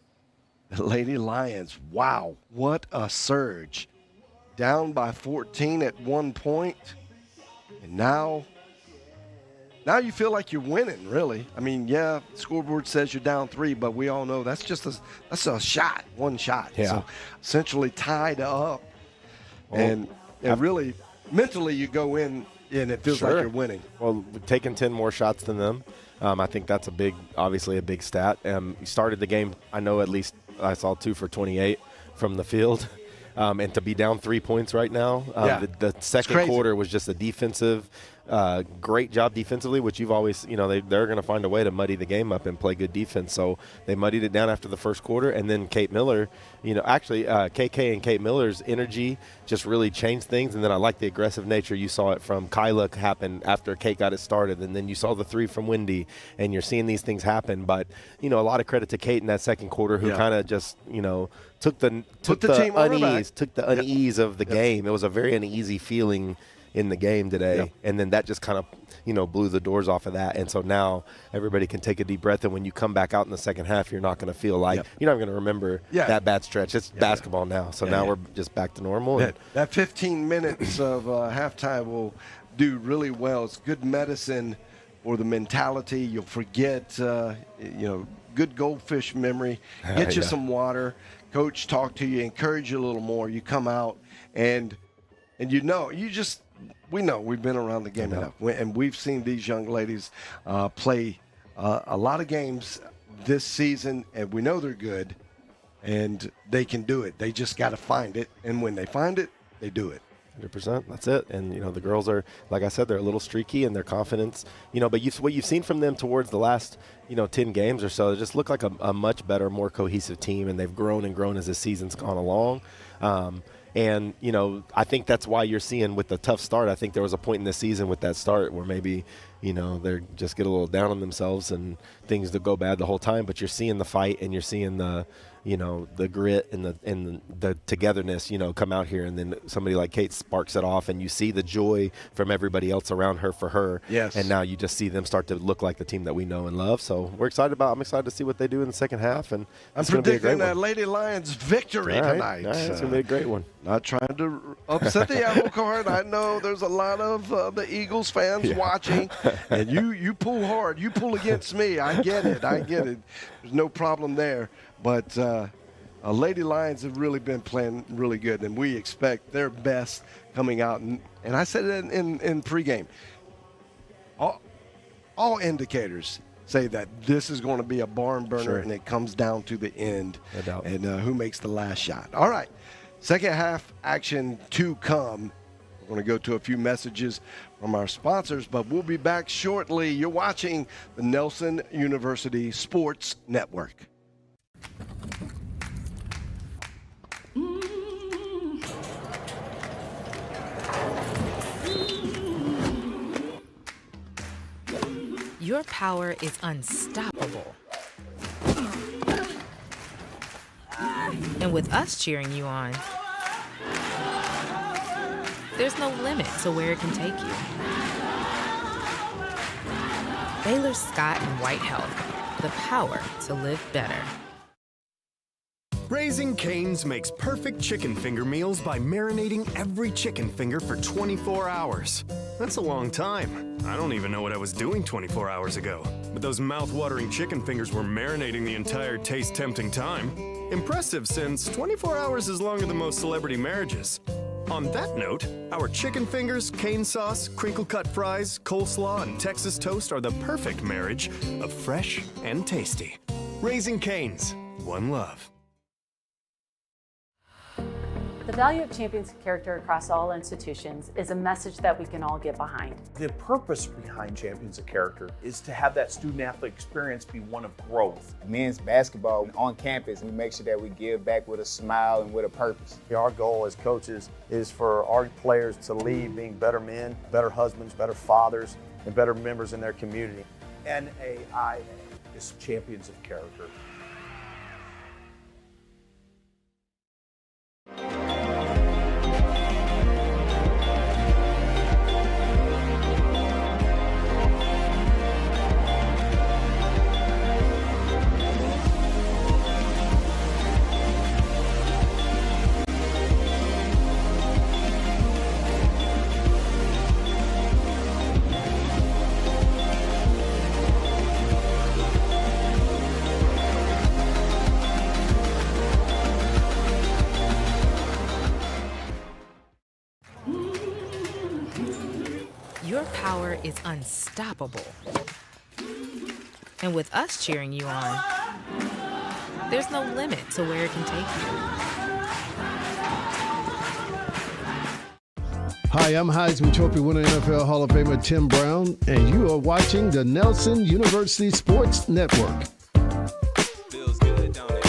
the Lady Lions, wow, what a surge. Down by 14 at one point. And now you feel like you're winning, really. I mean, yeah, the scoreboard says you're down 3, but we all know that's just a shot, one shot. Yeah. So essentially tied up. And really, mentally you go in and it feels like you're winning. Well, taking 10 more shots than them, I think that's obviously a big stat. You started the game, I know at least I saw 2 for 28 from the field. And to be down 3 points right now, the second quarter was just a defensive, great job defensively, which you've always, they're going to find a way to muddy the game up and play good defense. So they muddied it down after the first quarter. And then Kate Miller, KK and Kate Miller's energy just really changed things. And then I like the aggressive nature. You saw it from Kyla happen after Kate got it started. And then you saw the 3 from Wendy. And you're seeing these things happen. But, a lot of credit to Kate in that second quarter who kind of just, took the team unease, took the unease of the game. It was a very uneasy feeling in the game today, and then that just kind of blew the doors off of that. And so now everybody can take a deep breath, and when you come back out in the second half, you're not going to feel like you're not going to remember that bad stretch. It's basketball now, so now we're just back to normal. That 15 minutes of halftime will do really well. It's good medicine for the mentality. You'll forget good goldfish memory. Get you some water. Coach talk to you, encourage you a little more. You come out and we know we've been around the game enough, and we've seen these young ladies play a lot of games this season, and we know they're good, and they can do it. They just got to find it, and when they find it, they do it. 100%. That's it. And, the girls are, like I said, they're a little streaky in their confidence, but what you've seen from them towards the last, 10 games or so, they just look like a much better, more cohesive team, and they've grown and grown as the season's gone along. And, I think that's why you're seeing with the tough start. I think there was a point in the season with that start where maybe, they're just get a little down on themselves and things to go bad the whole time. But you're seeing the fight and you're seeing the grit and the togetherness, come out here. And then somebody like Kate sparks it off and you see the joy from everybody else around her for her. Yes. And now you just see them start to look like the team that we know and love. So I'm excited to see what they do in the second half. And I'm predicting that Lady Lions victory tonight. All right. It's going to be a great one. Not trying to upset the apple cart. I know there's a lot of the Eagles fans watching, and you pull hard. You pull against me. I get it. There's no problem there. But Lady Lions have really been playing really good, and we expect their best coming out. And I said it in pregame. All indicators say that this is going to be a barn burner, and it comes down to the end. No doubt. And who makes the last shot. All right. Second half action to come. We're going to go to a few messages from our sponsors, but we'll be back shortly. You're watching the Nelson University Sports Network. Your power is unstoppable. And with us cheering you on, there's no limit to where it can take you. Baylor Scott and White Health, the power to live better. Raising Cane's makes perfect chicken finger meals by marinating every chicken finger for 24 hours. That's a long time. I don't even know what I was doing 24 hours ago. But those mouth-watering chicken fingers were marinating the entire taste-tempting time. Impressive, since 24 hours is longer than most celebrity marriages. On that note, our chicken fingers, cane sauce, crinkle cut fries, coleslaw, and Texas toast are the perfect marriage of fresh and tasty. Raising Cane's, one love. The value of champions of character across all institutions is a message that we can all get behind. The purpose behind Champions of Character is to have that student-athlete experience be one of growth. Men's basketball on campus, we make sure that we give back with a smile and with a purpose. Our goal as coaches is for our players to leave being better men, better husbands, better fathers, and better members in their community. NAIA is Champions of Character. Your power is unstoppable. And with us cheering you on, there's no limit to where it can take you. Hi, I'm Heisman Trophy winner NFL Hall of Famer Tim Brown, and you are watching the Nelson University Sports Network. Feels good, don't it?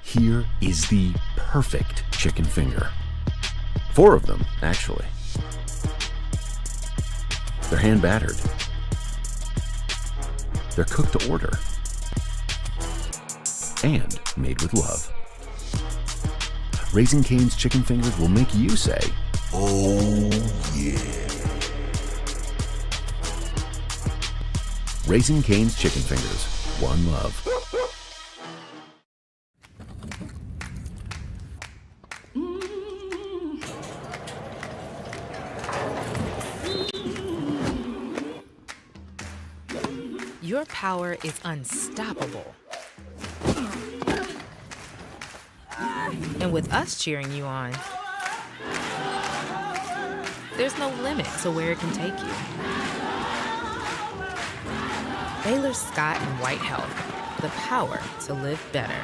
Here is the perfect chicken finger. 4 of them, actually. They're hand battered. They're cooked to order. And made with love. Raising Cane's chicken fingers will make you say, "Oh yeah." Raising Cane's chicken fingers, one love. Your power is unstoppable. And with us cheering you on, there's no limit to where it can take you. Baylor Scott and White Health, the power to live better.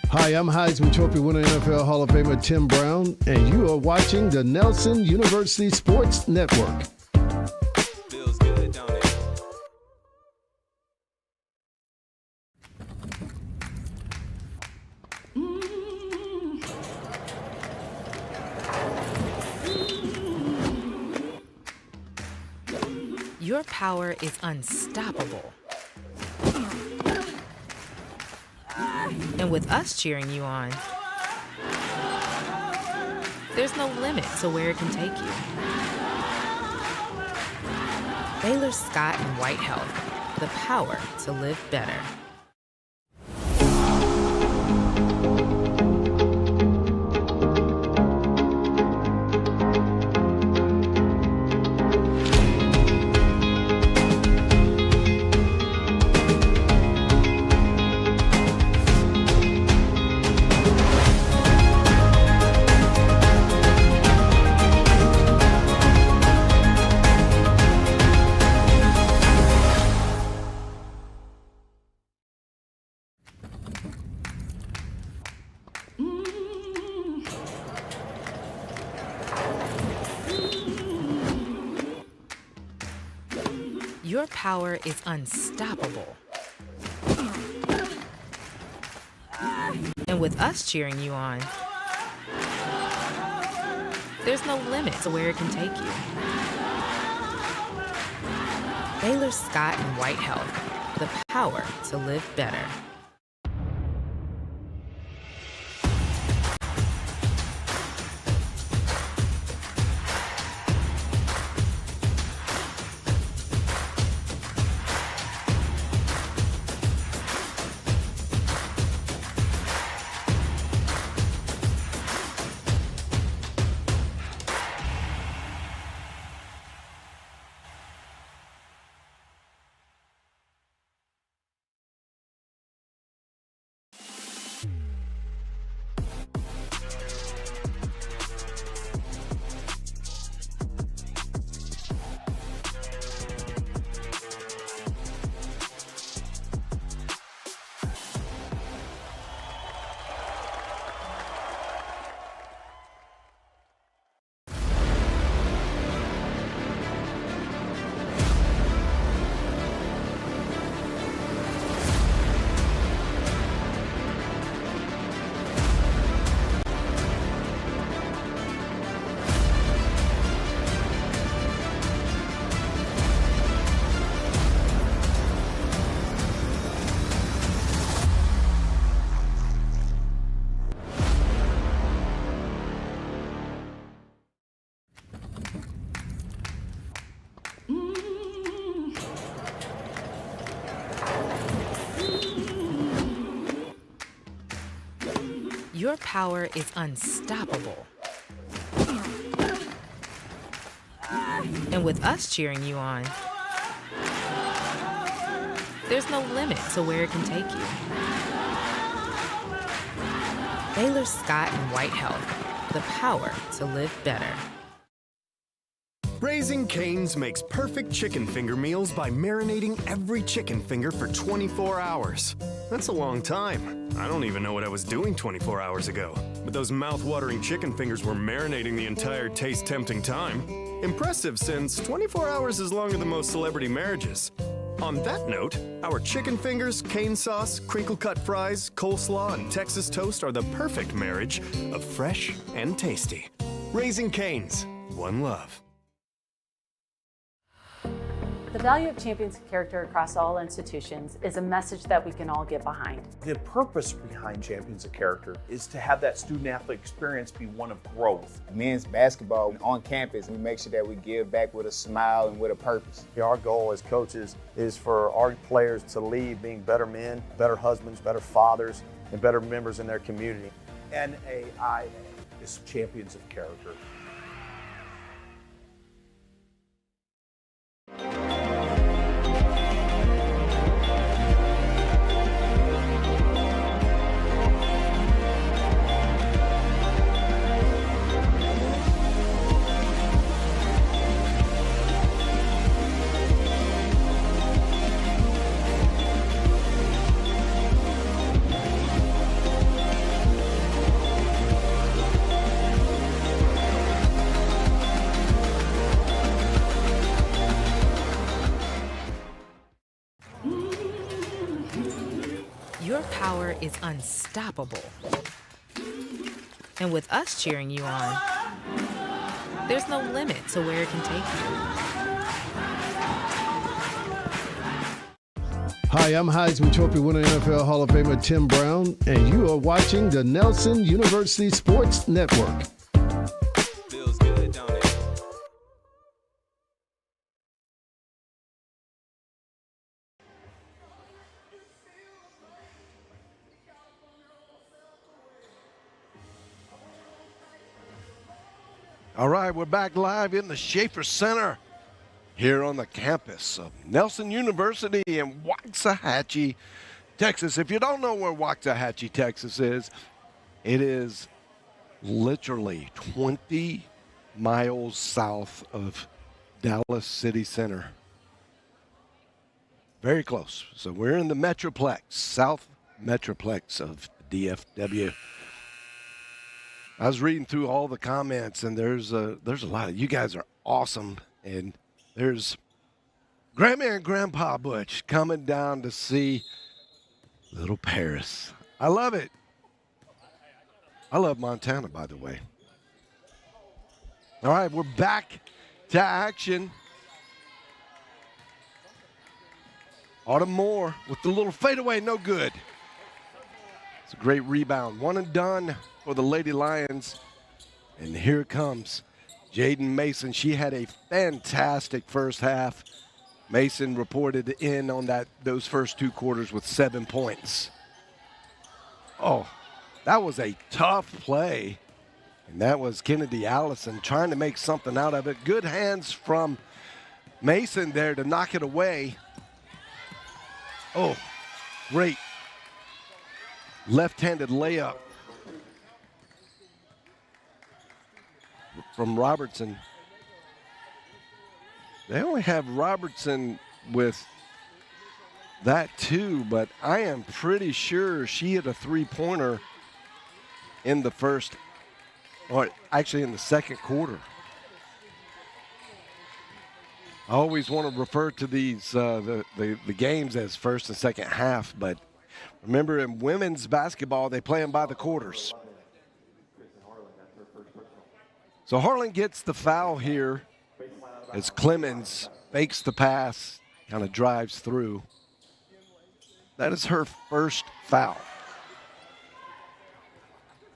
Hi, I'm Heisman Trophy winner NFL Hall of Famer Tim Brown, and you are watching the Nelson University Sports Network. Feels good, don't it? Your power is unstoppable. And with us cheering you on, there's no limit to where it can take you. Baylor Scott and White Health, the power to live better. Your power is unstoppable. And with us cheering you on, there's no limit to where it can take you. Baylor Scott and White Health, the power to live better. Your power is unstoppable. And with us cheering you on, there's no limit to where it can take you. Baylor Scott and White Health, the power to live better. Raising Cane's makes perfect chicken finger meals by marinating every chicken finger for 24 hours. That's a long time. I don't even know what I was doing 24 hours ago. But those mouth-watering chicken fingers were marinating the entire taste-tempting time. Impressive, since 24 hours is longer than most celebrity marriages. On that note, our chicken fingers, cane sauce, crinkle-cut fries, coleslaw, and Texas toast are the perfect marriage of fresh and tasty. Raising Cane's, one love. The value of champions character across all institutions is a message that we can all get behind. The purpose behind Champions of Character is to have that student-athlete experience be one of growth. Men's basketball on campus, we make sure that we give back with a smile and with a purpose. Our goal as coaches is for our players to leave being better men, better husbands, better fathers, and better members in their community. NAIA is Champions of Character. Your power is unstoppable. And with us cheering you on, there's no limit to where it can take you. Hi, I'm Heisman Trophy winner NFL Hall of Famer Tim Brown, and you are watching the Nelson University Sports Network. Feels good, don't it? All right, we're back live in the Schaefer Center here on the campus of Nelson University in Waxahachie, Texas. If you don't know where Waxahachie, Texas is, it is literally 20 miles south of Dallas City Center. Very close. So we're in the Metroplex, South Metroplex of DFW. I was reading through all the comments, and there's a lot of you guys are awesome, and there's Grandma and Grandpa Butch coming down to see little Paris. I love it. I love Montana, by the way. All right, we're back to action. Autumn Moore with the little fadeaway, no good. It's a great rebound. One and done for the Lady Lions. And here comes Jaden Mason. She had a fantastic first half. Mason reported in on those first two quarters with 7 points. Oh, that was a tough play. And that was Kennedy Allison trying to make something out of it. Good hands from Mason there to knock it away. Oh, great left-handed layup from Robertson. They only have Robertson with that too, but I am pretty sure she hit a three-pointer in the first, or actually in the second quarter. I always want to refer to these the games as first and second half, but remember in women's basketball, they play them by the quarters. So Harlan gets the foul here as Clemens fakes the pass, kind of drives through. That is her first foul.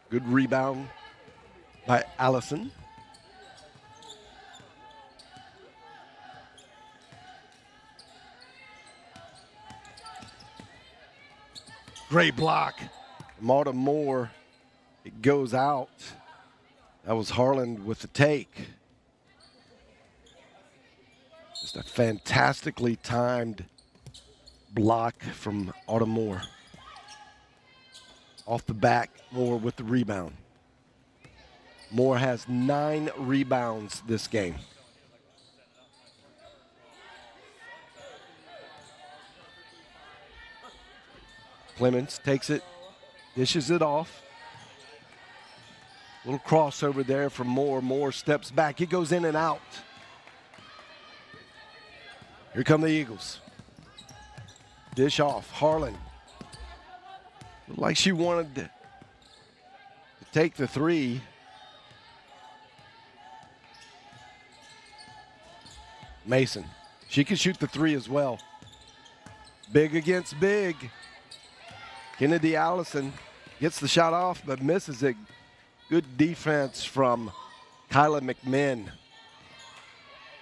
Good rebound by Allison. Great block from Autumn Moore. It goes out. That was Harlan with the take. Just a fantastically timed block from Autumn Moore. Off the back, Moore with the rebound. Moore has 9 rebounds this game. Clemens takes it, dishes it off. Little crossover there from Moore. Moore steps back. He goes in and out. Here come the Eagles. Dish off. Harlan. Looked like she wanted to take the three. Mason. She can shoot the three as well. Big against big. Kennedy Allison gets the shot off but misses it. Good defense from Kyla McMinn.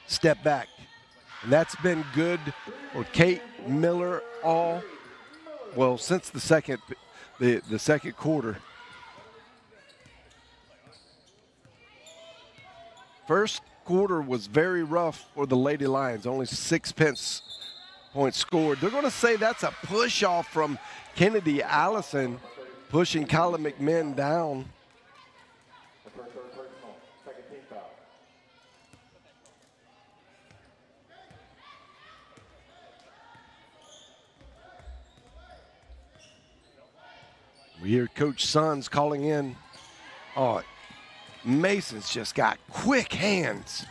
Step back. And that's been good for Kate Miller since the second quarter. First quarter was very rough for the Lady Lions. Only 6 points scored. They're going to say that's a push off from Kennedy Allison, pushing Kyla McMinn down. We hear Coach Sons calling in. Oh, Mason's just got quick hands.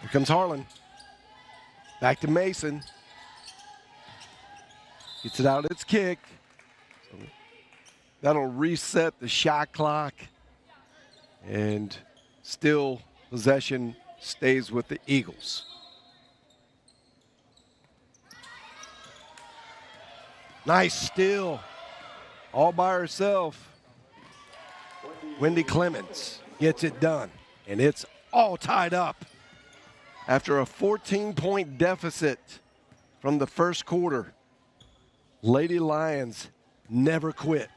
Here comes Harlan. Back to Mason. Gets it out, it's kicked. So that'll reset the shot clock. And still possession stays with the Eagles. Nice steal. All by herself. Wendy Clemens gets it done, and it's all tied up. After a 14-point deficit from the first quarter, Lady Lions never quit.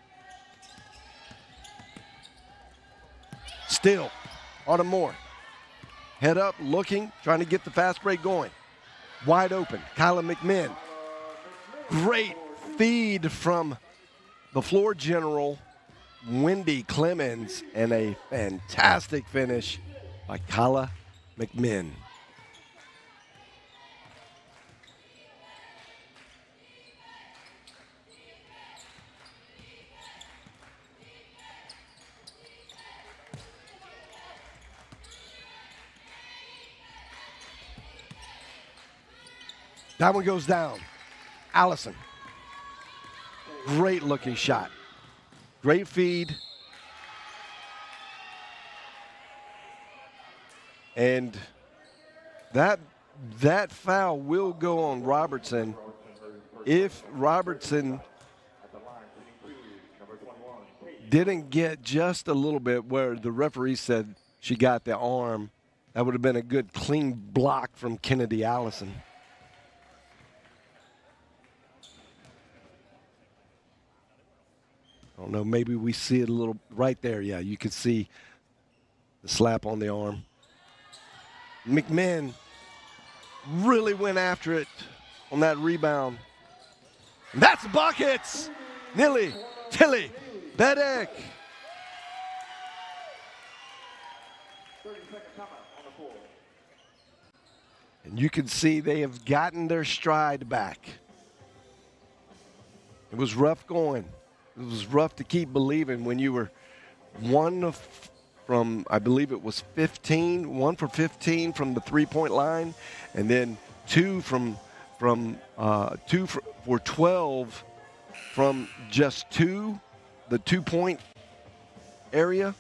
Still, Autumn Moore. Head up, looking, trying to get the fast break going. Wide open, Kyla McMinn. Great feed from the floor general, Wendy Clemens, and a fantastic finish by Kyla McMinn. That one goes down. Allison. Great looking shot. Great feed. And that foul will go on Robertson if Robertson didn't get just a little bit where the referee said she got the arm. That would have been a good clean block from Kennedy Allison. I don't know, maybe we see it a little right there. Yeah, you can see the slap on the arm. McMinn really went after it on that rebound. And that's buckets. Tilly Bedek. And you can see they have gotten their stride back. It was rough going. It was rough to keep believing when you were one for 15 from the three-point line, and then two for 12 from just the 2-point area.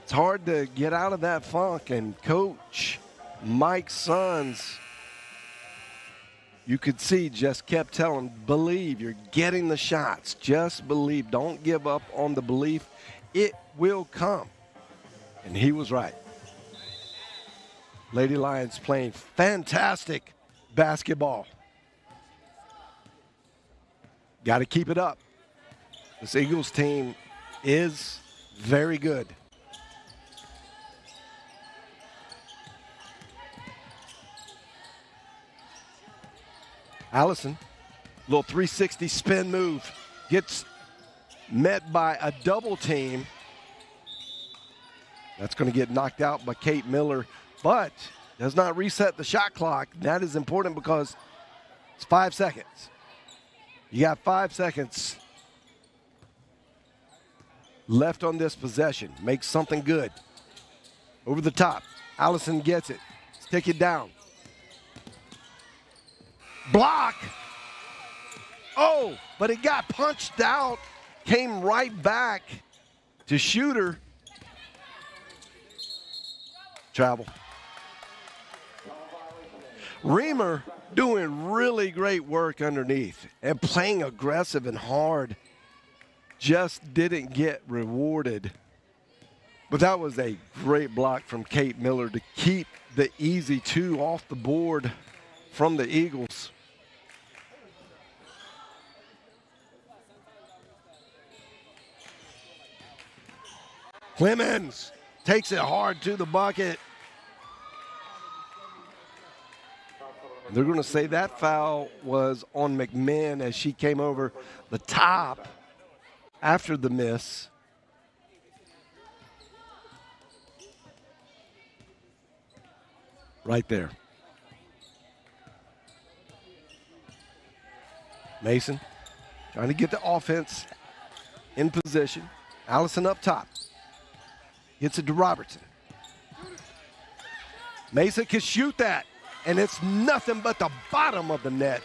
It's hard to get out of that funk, and Coach Mike Sons, you could see, just kept telling, believe, you're getting the shots. Just believe. Don't give up on the belief. It will come. And he was right. Lady Lions playing fantastic basketball. Got to keep it up. This Eagles team is very good. Allison, little 360 spin move, gets met by a double team. That's going to get knocked out by Kate Miller, but does not reset the shot clock. That is important because it's 5 seconds. You got 5 seconds left on this possession. Make something good. Over the top. Allison gets it. Stick it down. Block. Oh, but it got punched out. Came right back to Shooter. Travel. Reamer doing really great work underneath and playing aggressive and hard. Just didn't get rewarded. But that was a great block from Kate Miller to keep the easy two off the board from the Eagles. Clemens takes it hard to the bucket. They're going to say that foul was on McMinn as she came over the top after the miss. Right there. Mason trying to get the offense in position. Allison up top. Gets it to Robertson. Mason can shoot that, and it's nothing but the bottom of the net.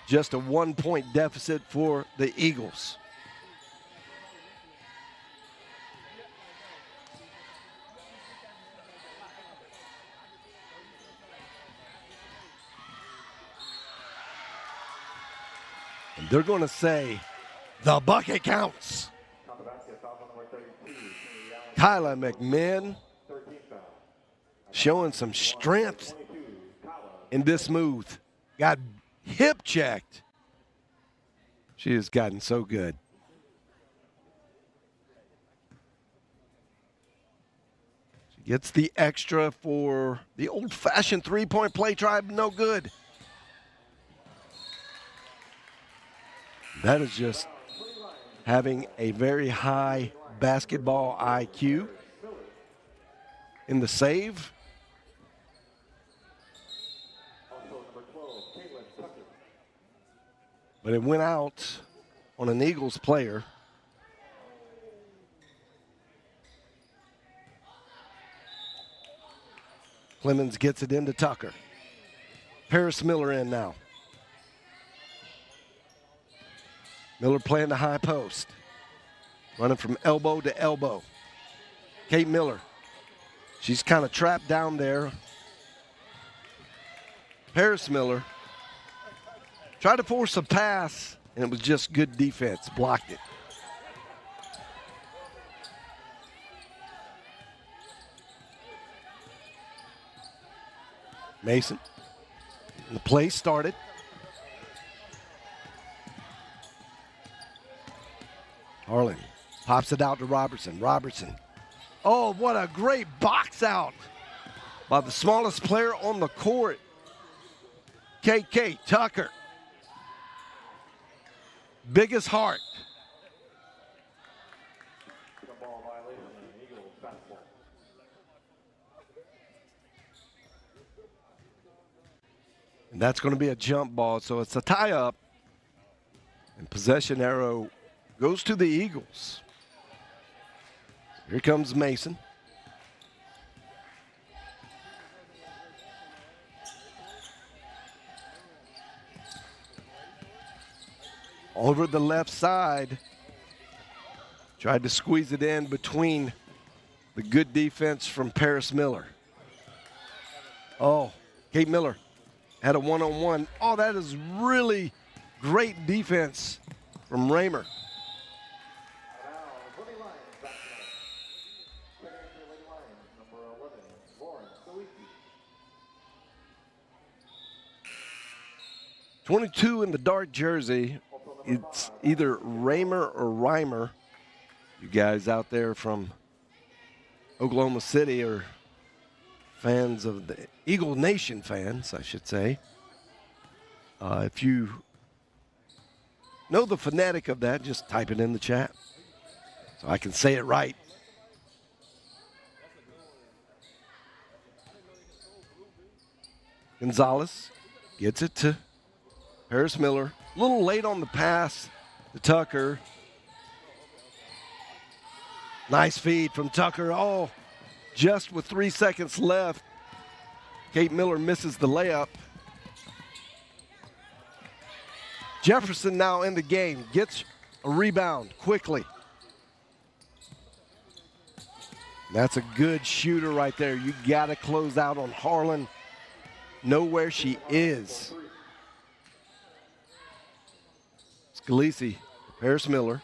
Just a 1-point deficit for the Eagles. And they're going to say, the bucket counts. Kyla McMahon showing some strength in this move. Got hip checked. She has gotten so good. She gets the extra for the old-fashioned three-point play try, no good. That is just having a very high basketball IQ in the save. But it went out on an Eagles player. Clemens gets it into Tucker. Paris Miller in now. Miller playing the high post. Running from elbow to elbow. Kate Miller. She's kind of trapped down there. Paris Miller tried to force a pass, and it was just good defense. Blocked it. Mason. The play started. Harlan pops it out to Robertson. Robertson. Oh, what a great box out by the smallest player on the court. KK Tucker. Biggest heart. And that's going to be a jump ball, so it's a tie-up. And possession arrow goes to the Eagles. Here comes Mason. Over the left side. Tried to squeeze it in between the good defense from Paris Miller. Oh, Kate Miller had a one-on-one. Oh, that is really great defense from Raymer. 22 in the dark jersey. It's either Raymer or Reimer. You guys out there from Oklahoma City are fans of the Eagle Nation fans, I should say. If you know the phonetic of that, just type it in the chat so I can say it right. Gonzalez gets it to Paris Miller. A little late on the pass to Tucker. Nice feed from Tucker. Oh, just with 3 seconds left, Kate Miller misses the layup. Jefferson now in the game. Gets a rebound quickly. That's a good shooter right there. You got to close out on Harlan. Know where she is. Scalisi, Paris Miller.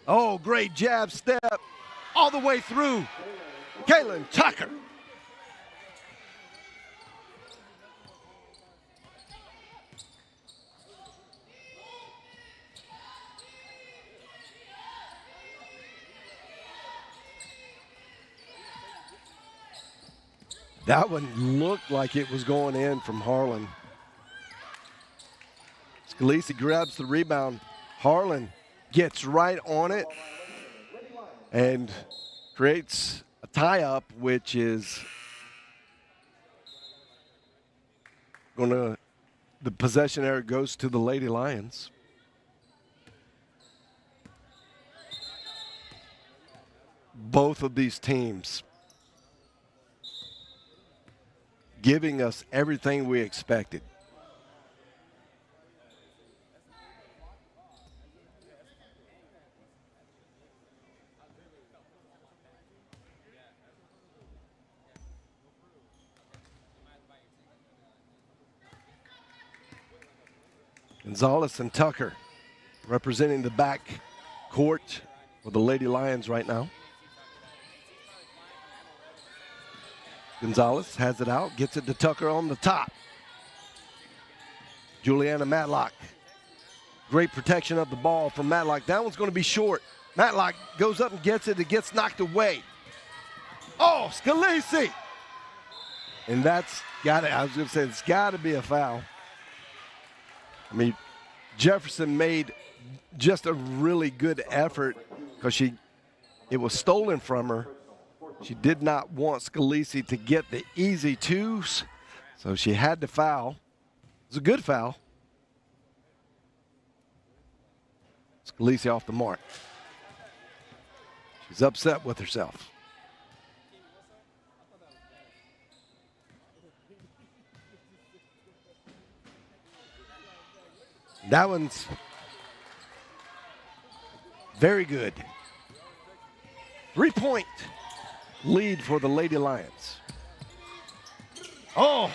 Oh, great jab step all the way through. Kaylin Tucker. That one looked like it was going in from Harlan. Scalisi grabs the rebound. Harlan gets right on it and creates a tie-up, which is going to, the possession error goes to the Lady Lions. Both of these teams giving us everything we expected. Gonzalez and Tucker representing the back court for the Lady Lions right now. Gonzalez has it out, gets it to Tucker on the top. Juliana Matlock. Great protection of the ball from Matlock. That one's going to be short. Matlock goes up and gets it. It gets knocked away. Oh, Scalisi. And that's got to, I was going to say, it's got to be a foul. I mean, Jefferson made just a really good effort because it was stolen from her. She did not want Scalisi to get the easy twos, so she had to foul. It was a good foul. Scalisi off the mark. She's upset with herself. That one's very good. 3-point lead for the Lady Lions. Oh,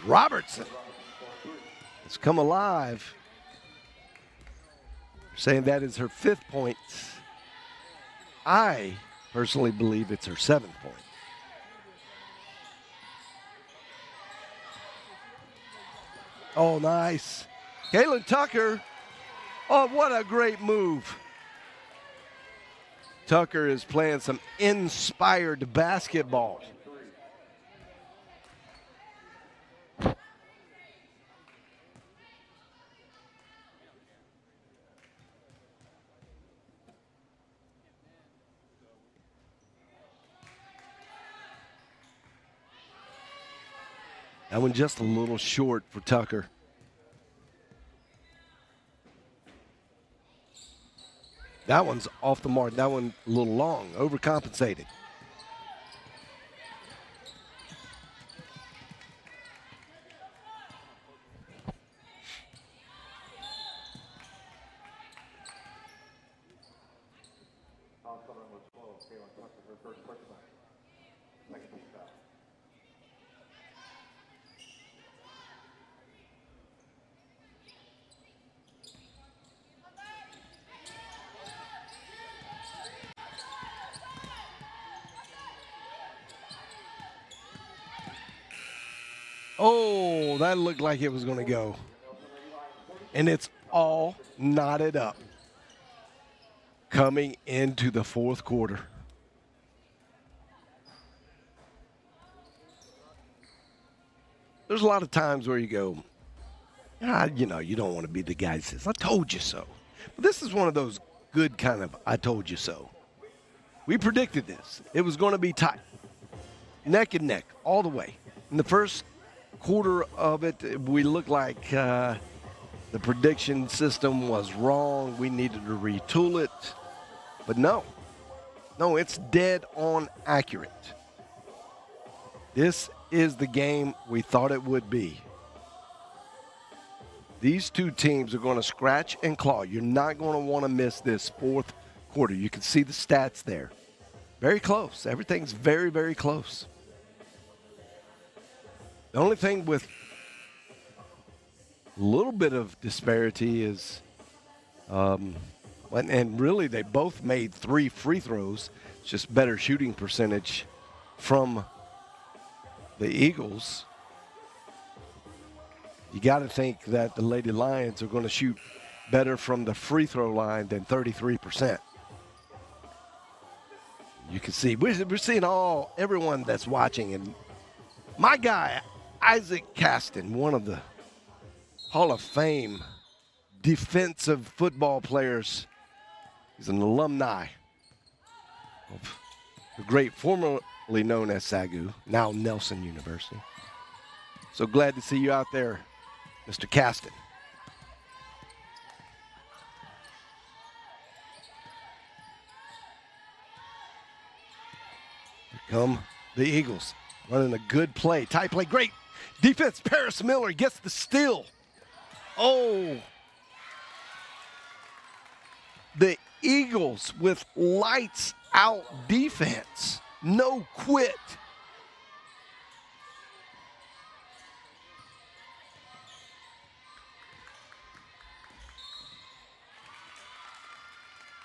Robertson has come alive. Saying that is her 5th point. I personally believe it's her 7th point. Oh, nice. Kaylin Tucker. Oh, what a great move. Tucker is playing some inspired basketball. That one just a little short for Tucker. That one's off the mark. That one a little long, overcompensated. Oh, that looked like it was going to go. And it's all knotted up coming into the 4th quarter. There's a lot of times where you go, you know, you don't want to be the guy that says, I told you so. But this is one of those good kind of I told you so. We predicted this. It was going to be tight. Neck and neck all the way. In the first quarter of it, we looked like the prediction system was wrong. We needed to retool it. But no, it's dead on accurate. This is the game we thought it would be. These two teams are going to scratch and claw. You're not going to want to miss this 4th quarter. You can see the stats there. Very close. Everything's very, very close. The only thing with a little bit of disparity is, and really they both made 3 free throws. It's just better shooting percentage from the Eagles. You got to think that the Lady Lions are going to shoot better from the free throw line than 33%. You can see, we're seeing everyone that's watching, and my guy, Isaac Caston, one of the Hall of Fame defensive football players. He's an alumni of the great, formerly known as SAGU, now Nelson University. So glad to see you out there, Mr. Caston. Here come the Eagles, running a good play, tight play, great defense. Paris Miller gets the steal. Oh, the Eagles with lights out defense. No quit.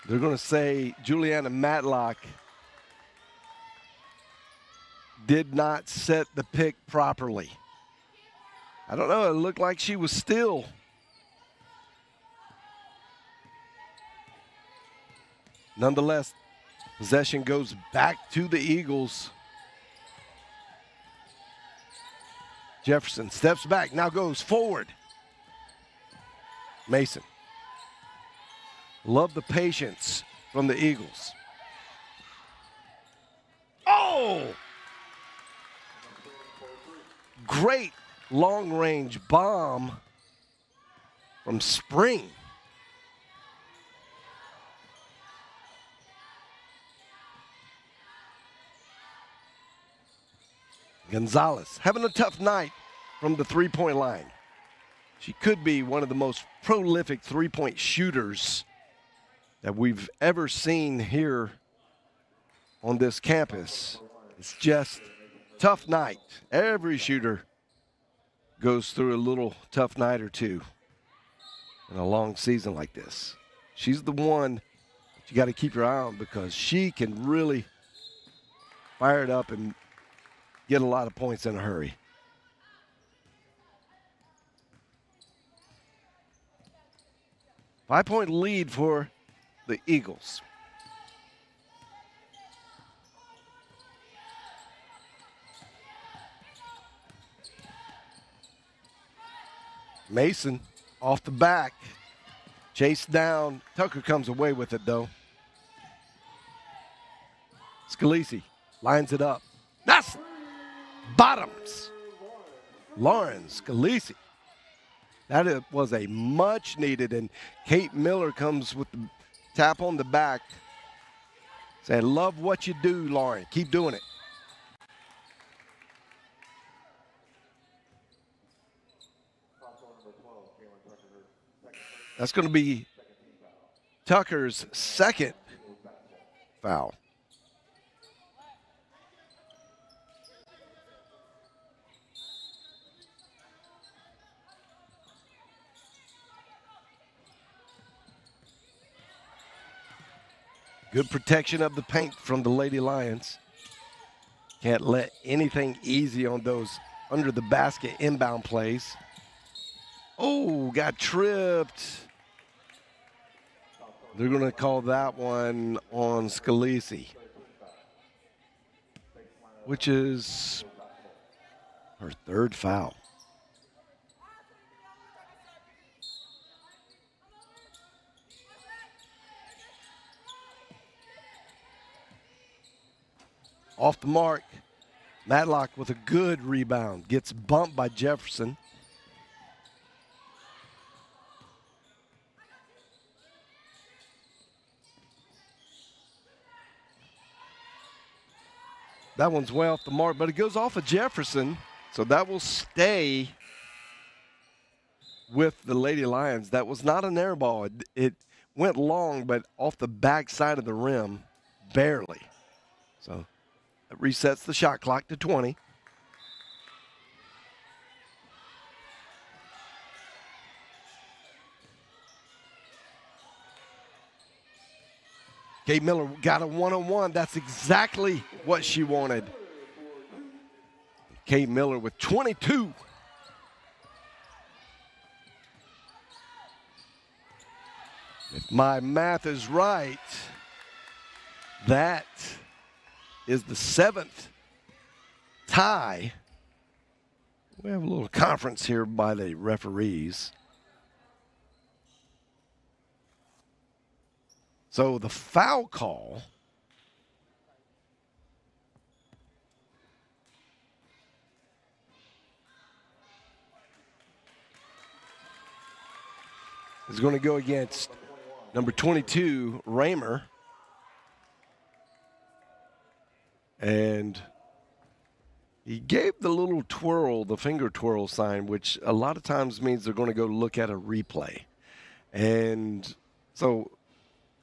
They're going to say Juliana Matlock did not set the pick properly. I don't know. It looked like she was still. Nonetheless, possession goes back to the Eagles. Jefferson steps back, now goes forward. Mason. Love the patience from the Eagles. Oh! Great long-range bomb from Spring. Gonzalez having a tough night from the three-point line. She could be one of the most prolific three-point shooters that we've ever seen here on this campus. It's just tough night. Every shooter goes through a little tough night or two in a long season like this. She's the one that you got to keep your eye on because she can really fire it up and get a lot of points in a hurry. Five-point lead for the Eagles. Mason off the back. Chased down. Tucker comes away with it, though. Scalisi lines it up. That's bottoms. Lauren Scalisi. That was a much needed, and Kate Miller comes with the tap on the back saying, love what you do, Lauren. Keep doing it. That's going to be Tucker's second foul. Good protection of the paint from the Lady Lions. Can't let anything easy on those under the basket inbound plays. Oh, got tripped. They're going to call that one on Scalisi, which is her third foul. Off the mark, Matlock with a good rebound. Gets bumped by Jefferson. That one's way off the mark, but it goes off of Jefferson, so that will stay with the Lady Lions. That was not an air ball. It went long, but off the back side of the rim, barely. So that resets the shot clock to 20. Kate Miller got a one-on-one. That's exactly what she wanted. Kate Miller with 22. If my math is right, that is the 7th tie. We have a little conference here by the referees. So the foul call is going to go against number 22, Raymer. And he gave the little twirl, the finger twirl sign, which a lot of times means they're going to go look at a replay. And so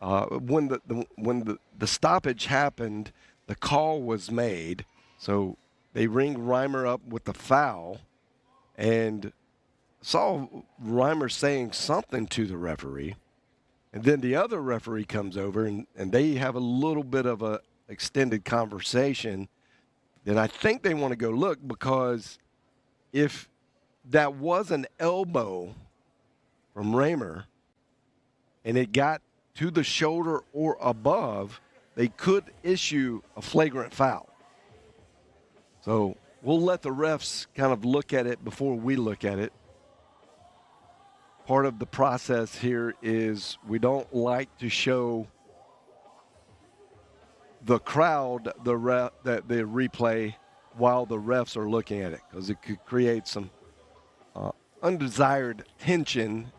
when the stoppage happened, the call was made. So they ring Reimer up with the foul, and saw Reimer saying something to the referee, And then the other referee comes over, and they have a little bit of a extended conversation. Then I think they want to go look, because if that was an elbow from Raymer and it got to the shoulder or above, they could issue a flagrant foul. So we'll let the refs kind of look at it before we look at it. Part of the process here is we don't like to show the crowd the replay while the refs are looking at it, because it could create some undesired tension.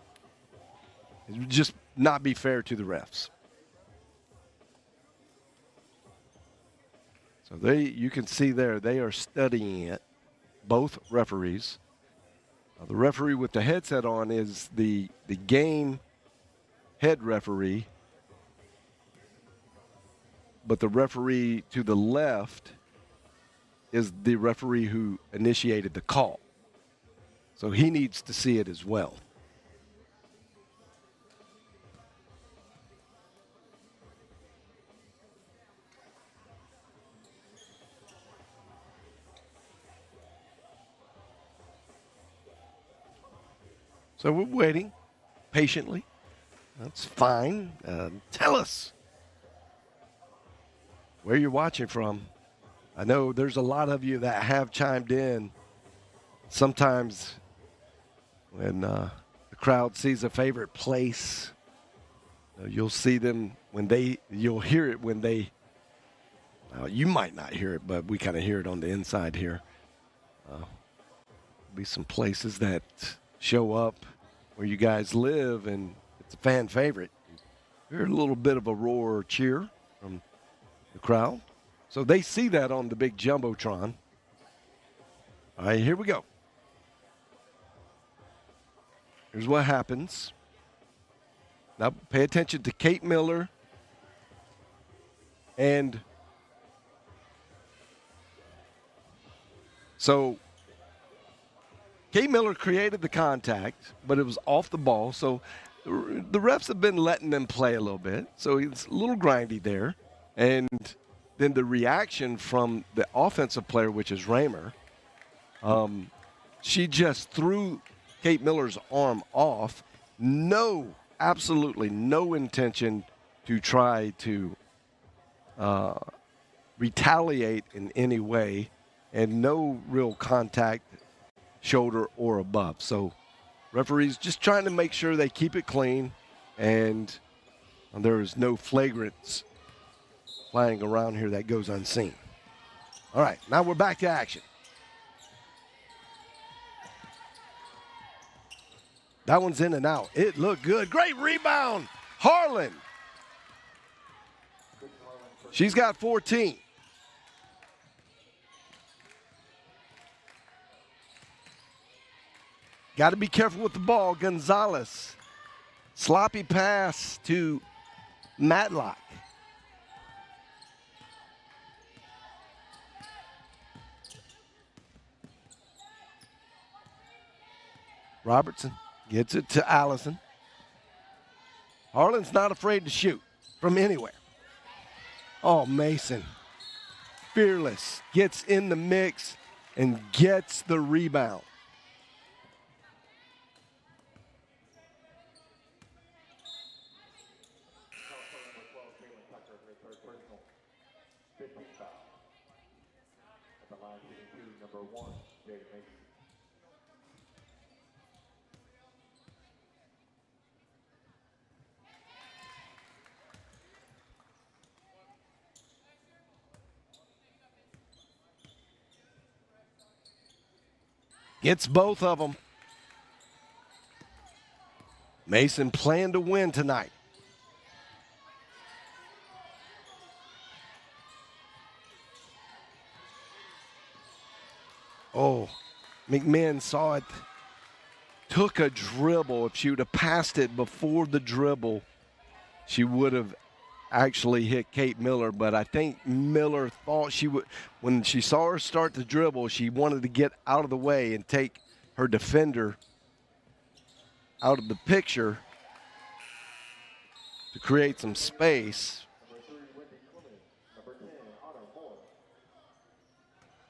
It would just not be fair to the refs. So you can see there, they are studying it, both referees. The referee with the headset on is the game head referee, but the referee to the left is the referee who initiated the call. So he needs to see it as well. So we're waiting patiently. That's fine. Tell us where you're watching from. I know there's a lot of you that have chimed in. Sometimes when the crowd sees a favorite place, you'll see them you'll hear it when they, you might not hear it, but we kind of hear it on the inside here. Be some places that show up where you guys live, and it's a fan favorite. Hear a little bit of a roar or cheer from the crowd. So they see that on the big Jumbotron. All right, here we go. Here's what happens. Now pay attention to Kate Miller and so Kate Miller created the contact, but it was off the ball. So the refs have been letting them play a little bit. So it's a little grindy there. And then the reaction from the offensive player, which is Raymer, she just threw Kate Miller's arm off. Absolutely no intention to try to retaliate in any way, and no real contact, shoulder or above. So referees just trying to make sure they keep it clean, and there is no flagrants flying around here that goes unseen. All right, now we're back to action. That one's in and out. It looked good. Great rebound. Harlan. She's got 14. Got to be careful with the ball. Gonzalez. Sloppy pass to Matlock. Robertson gets it to Allison. Harlan's not afraid to shoot from anywhere. Oh, Mason. Fearless. Gets in the mix and gets the rebound. Gets both of them. Mason planned to win tonight. Oh, McMahon saw it. Took a dribble. If she would have passed it before the dribble, she would have actually hit Kate Miller, but I think Miller thought she would, when she saw her start to dribble, she wanted to get out of the way and take her defender out of the picture. to create some space.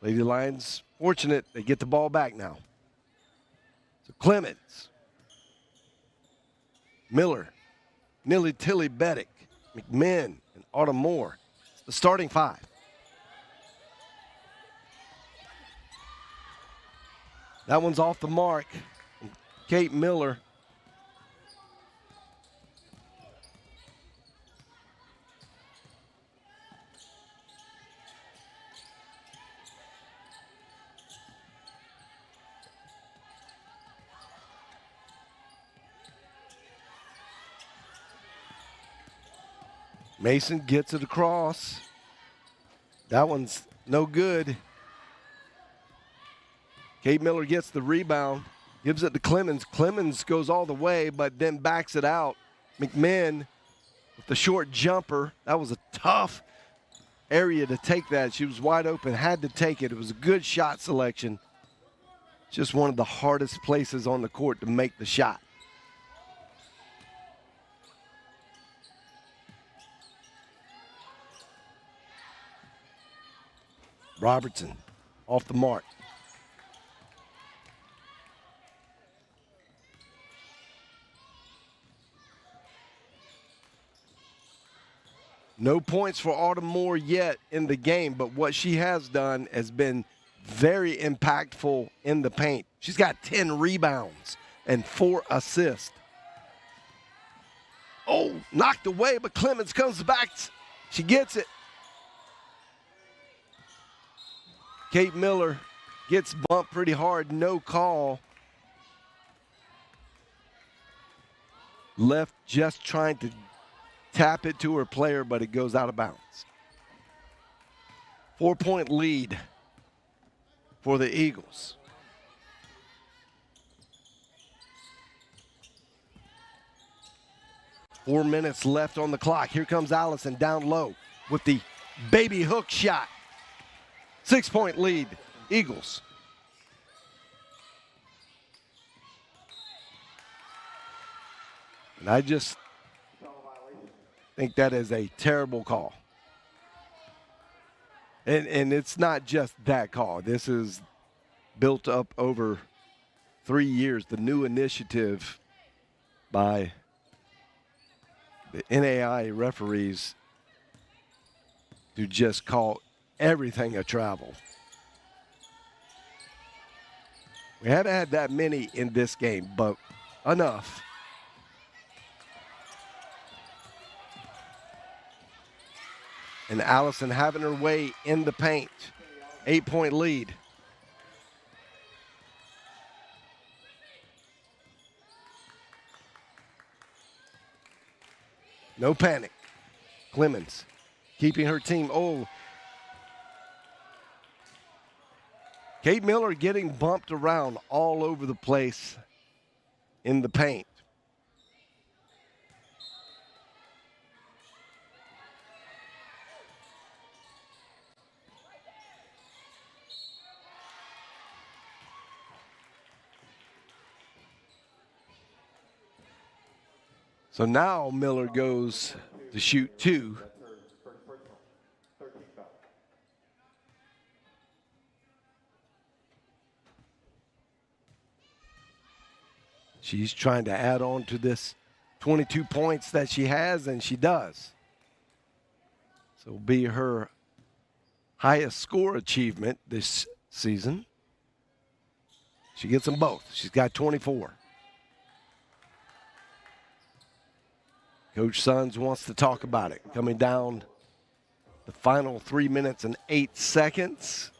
Lady Lions fortunate they get the ball back now. So Clemens, Miller, Nilly Tilly Beddick, McMinn, and Autumn Moore. It's the starting five. That one's off the mark. Kate Miller. Mason gets it across. That one's no good. Kate Miller gets the rebound, gives it to Clemens. Clemens goes all the way, but then backs it out. McMinn with the short jumper. That was a tough area to take that. She was wide open, had to take it. It was a good shot selection. Just one of the hardest places on the court to make the shot. Robertson off the mark. No points for Autumn Moore yet in the game, but what she has done has been very impactful in the paint. She's got 10 rebounds and 4 assists. Oh, knocked away, but Clemens comes back. She gets it. Kate Miller gets bumped pretty hard, no call. Left just trying to tap it to her player, but it goes out of bounds. 4-point lead for the Eagles. Four minutes left on the clock. Here comes Allison down low with the baby hook shot. 6-point lead, Eagles. And I just think that is a terrible call. And it's not just that call. This is built up over 3 years, the new initiative by the NAIA referees to just call everything a travel. We haven't had that many in this game, but enough. And Allison having her way in the paint. 8-point lead. No panic. Clemens keeping her team. Oh. Kate Miller getting bumped around all over the place in the paint. So now Miller goes to shoot 2. She's trying to add on to this 22 points that she has, and she does. So it'll be her highest score achievement this season. She gets them both. She's got 24. Coach Sons wants to talk about it. Coming down the final 3 minutes and 8 seconds.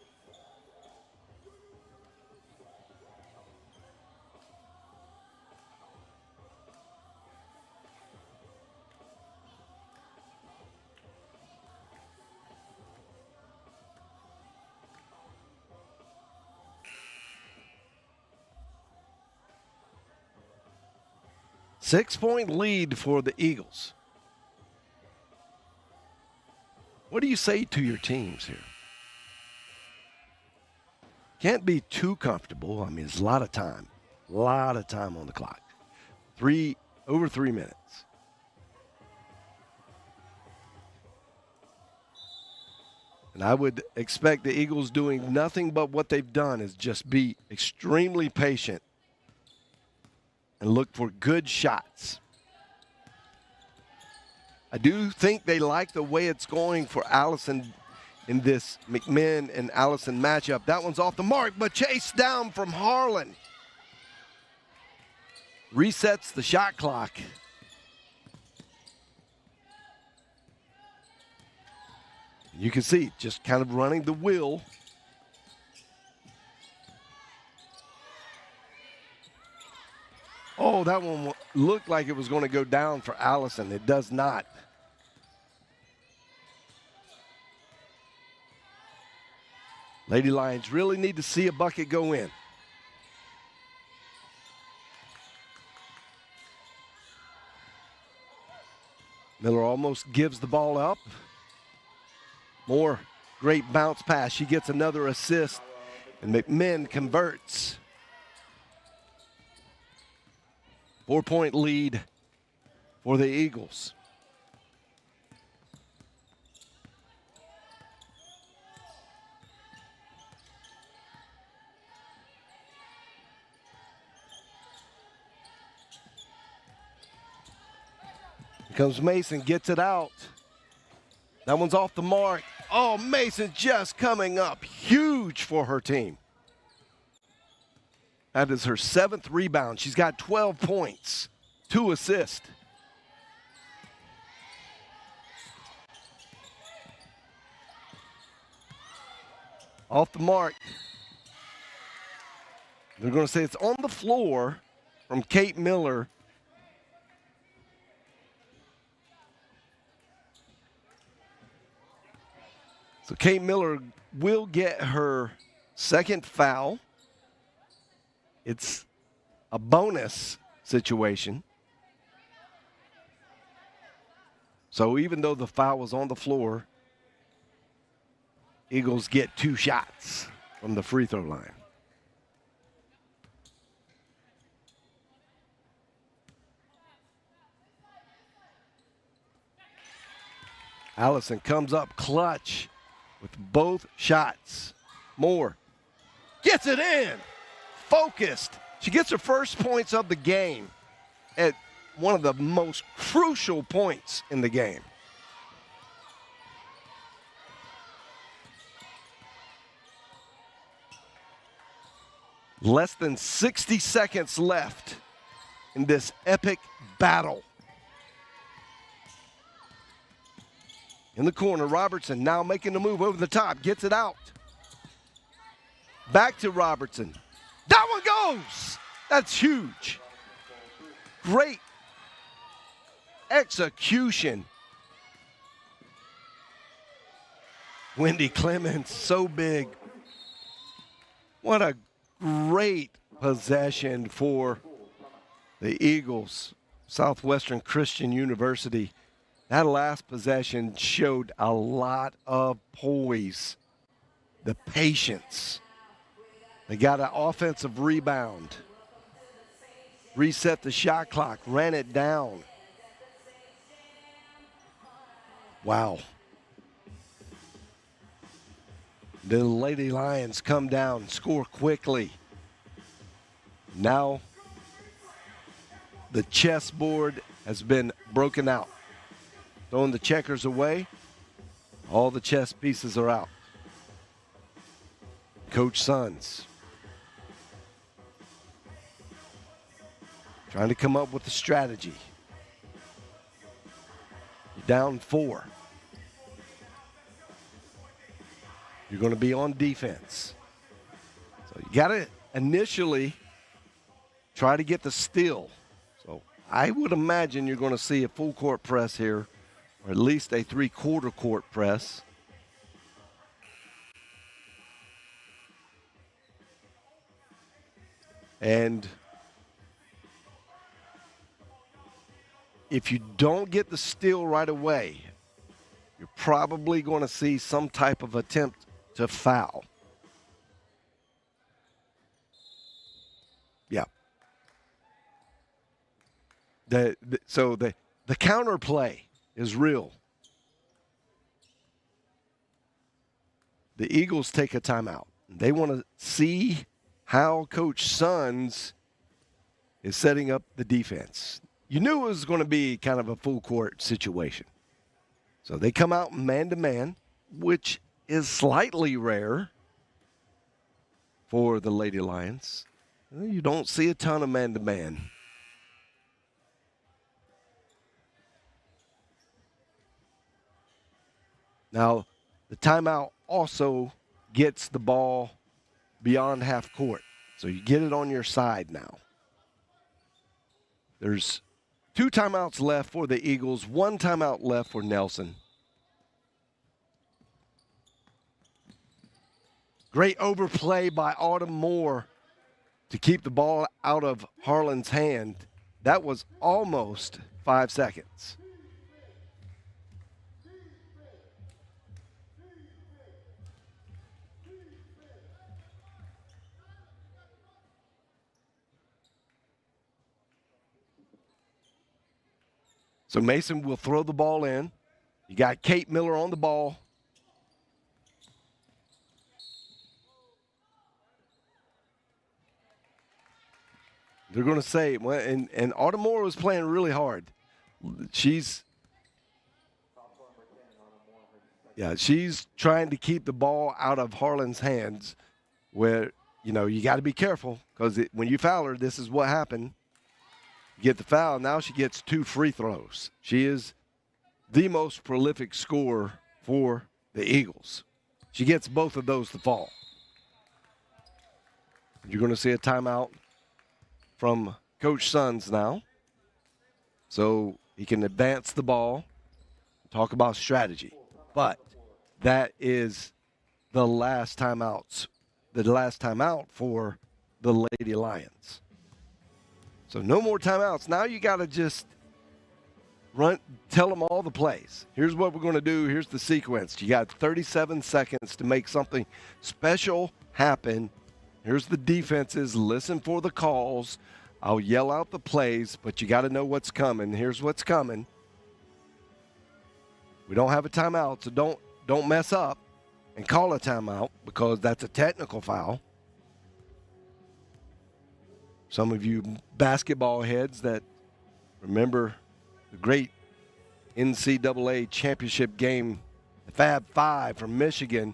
Six-point lead for the Eagles. What do you say to your teams here? Can't be too comfortable. I mean, it's a lot of time on the clock. Over 3 minutes. And I would expect the Eagles doing nothing but what they've done is just be extremely patient and look for good shots. I do think they like the way it's going for Allison in this McMinn and Allison matchup. That one's off the mark, but chased down from Harlan. Resets the shot clock. You can see just kind of running the wheel. Oh, that one looked like it was going to go down for Allison. It does not. Lady Lions really need to see a bucket go in. Miller almost gives the ball up. More great bounce pass. She gets another assist, and McMinn converts. 4-point lead for the Eagles. Here comes Mason, gets it out. That one's off the mark. Oh, Mason just coming up huge for her team. That is her 7th rebound. She's got 12 points, 2 assists. Off the mark. They're going to say it's on the floor from Kate Miller. So Kate Miller will get her 2nd foul. It's a bonus situation. So even though the foul was on the floor, Eagles get 2 shots from the free throw line. Allison comes up clutch with both shots. Moore gets it in. Focused. She gets her first points of the game at one of the most crucial points in the game. Less than 60 seconds left in this epic battle. In the corner, Robertson now making the move over the top, gets it out. Back to Robertson. That one goes. That's huge. Great execution. Wendy Clemens, so big. What a great possession for the Eagles. Southwestern Christian University. That last possession showed a lot of poise, the patience. They got an offensive rebound, reset the shot clock, ran it down. Wow. The Lady Lions come down, score quickly. Now the chessboard has been broken out. Throwing the checkers away, all the chess pieces are out. Coach Sons trying to come up with a strategy. You're down 4. You're going to be on defense. So you got to initially try to get the steal. So I would imagine you're going to see a full court press here, or at least a 3/4 court press. And if you don't get the steal right away, you're probably going to see some type of attempt to foul. Yeah. So the counterplay is real. the Eagles take a timeout. They want to see how Coach Sons is setting up the defense. You knew it was going to be kind of a full court situation. So they come out man-to-man, which is slightly rare for the Lady Lions. You don't see a ton of man-to-man. Now, the timeout also gets the ball beyond half court. So you get it on your side now. There's 2 timeouts left for the Eagles, 1 timeout left for Nelson. Great overplay by Autumn Moore to keep the ball out of Harlan's hand. That was almost 5 seconds. So Mason will throw the ball in. You got Kate Miller on the ball. They're going to say, and Autumn Moore was playing really hard. She's trying to keep the ball out of Harlan's hands where, you got to be careful because when you foul her, this is what happened. You get the foul. Now she gets 2 free throws. She is the most prolific scorer for the Eagles. She gets both of those to fall. You're going to see a timeout from Coach Sons now. So he can advance the ball, talk about strategy. But that is the last timeout for the Lady Lions. So no more timeouts. Now you got to just tell them all the plays. Here's what we're going to do. Here's the sequence. You got 37 seconds to make something special happen. Here's the defenses. Listen for the calls. I'll yell out the plays, but you got to know what's coming. Here's what's coming. We don't have a timeout, so don't mess up and call a timeout because that's a technical foul. Some of you basketball heads that remember the great NCAA championship game, the Fab Five from Michigan,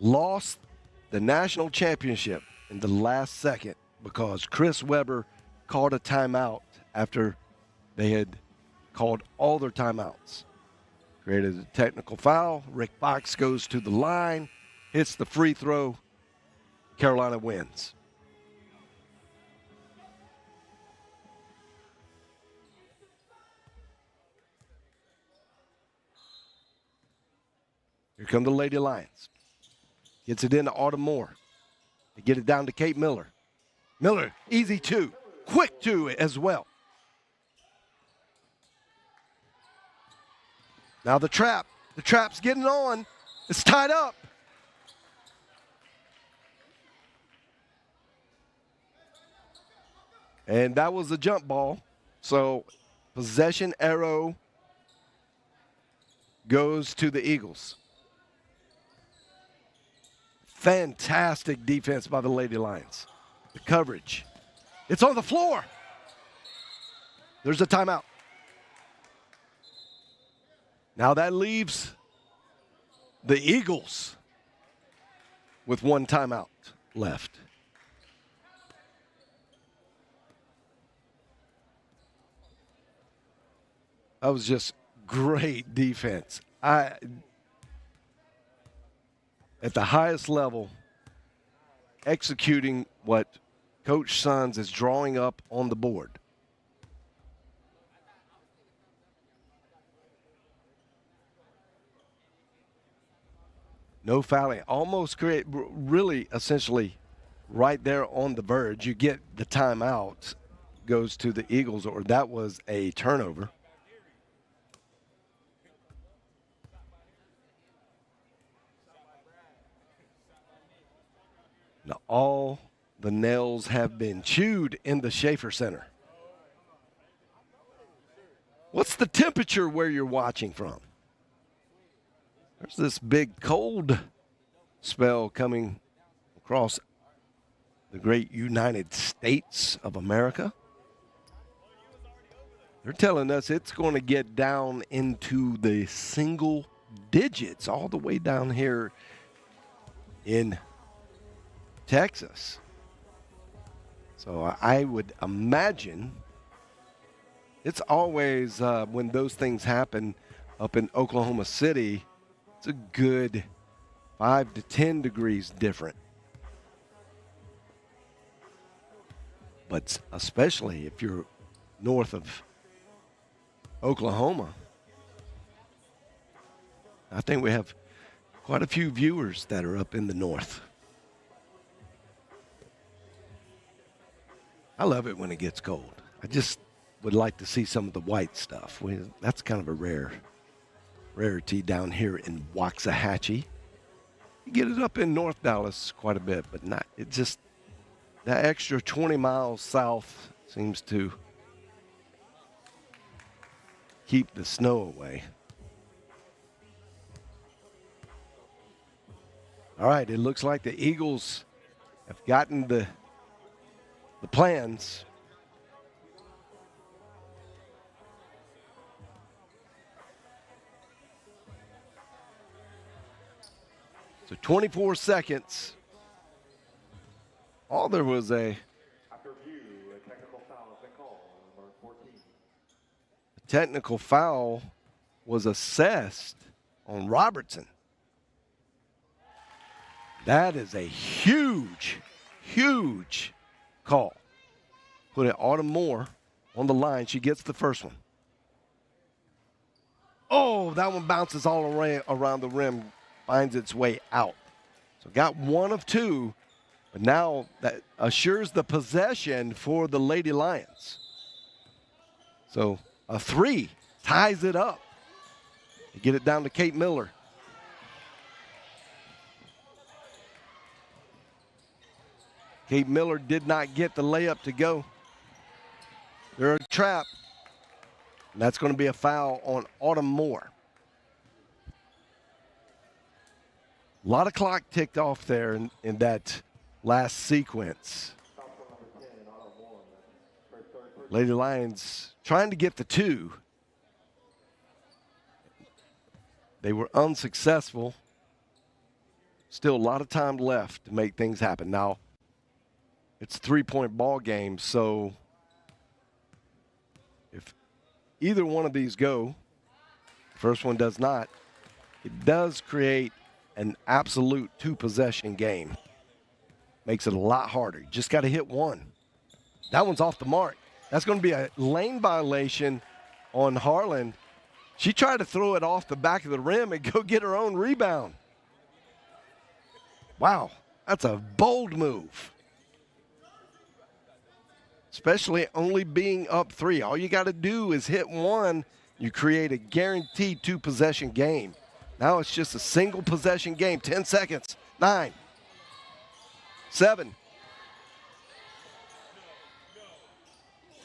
lost the national championship in the last second because Chris Webber called a timeout after they had called all their timeouts. Created a technical foul. Rick Fox goes to the line, hits the free throw. Carolina wins. Here come the Lady Lions. Gets it into Autumn Moore. They get it down to Kate Miller. Miller, easy 2. Quick 2 as well. Now the trap. The trap's getting on. It's tied up. And that was a jump ball. So possession arrow goes to the Eagles. Fantastic defense by the Lady Lions. The coverage. It's on the floor. There's a timeout. Now that leaves the Eagles with 1 timeout left. That was just great defense. At the highest level, executing what Coach Sons is drawing up on the board. No fouling. Almost really essentially right there on the verge. You get the timeout, goes to the Eagles, or that was a turnover. Now all the nails have been chewed in the Schaefer Center. What's the temperature where you're watching from? There's this big cold spell coming across the great United States of America. They're telling us it's going to get down into the single digits all the way down here in Texas. So I would imagine it's always when those things happen up in Oklahoma City, it's a good 5 to 10 degrees different. But especially if you're north of Oklahoma, I think we have quite a few viewers that are up in the north. I love it when it gets cold. I just would like to see some of the white stuff. That's kind of a rarity down here in Waxahachie. You get it up in North Dallas quite a bit, but not. It just, that extra 20 miles south seems to keep the snow away. All right, it looks like the Eagles have gotten the plans. So 24 seconds. Oh, there was After review, a technical foul has been called, number 14. a technical foul was assessed on Robertson. That is a huge, huge call. Put it Autumn Moore on the line. She gets the first one. Oh, that one bounces all around the rim, finds its way out. So got one of two, but now that assures the possession for the Lady Lions. So a three ties it up. You get it down to Kate Miller. Kate Miller did not get the layup to go. They're a trap. And that's going to be a foul on Autumn Moore. A lot of clock ticked off there in that last sequence. Lady Lions trying to get the two. They were unsuccessful. Still a lot of time left to make things happen. Now, it's a three-point ball game, so if either one of these go, first one does not, it does create an absolute two-possession game. Makes it a lot harder. You just got to hit one. That one's off the mark. That's going to be a lane violation on Harlan. She tried to throw it off the back of the rim and go get her own rebound. Wow, that's a bold move. Especially only being up three. All you got to do is hit one. You create a guaranteed two-possession game. Now it's just a single possession game. 10 seconds. 9, 7.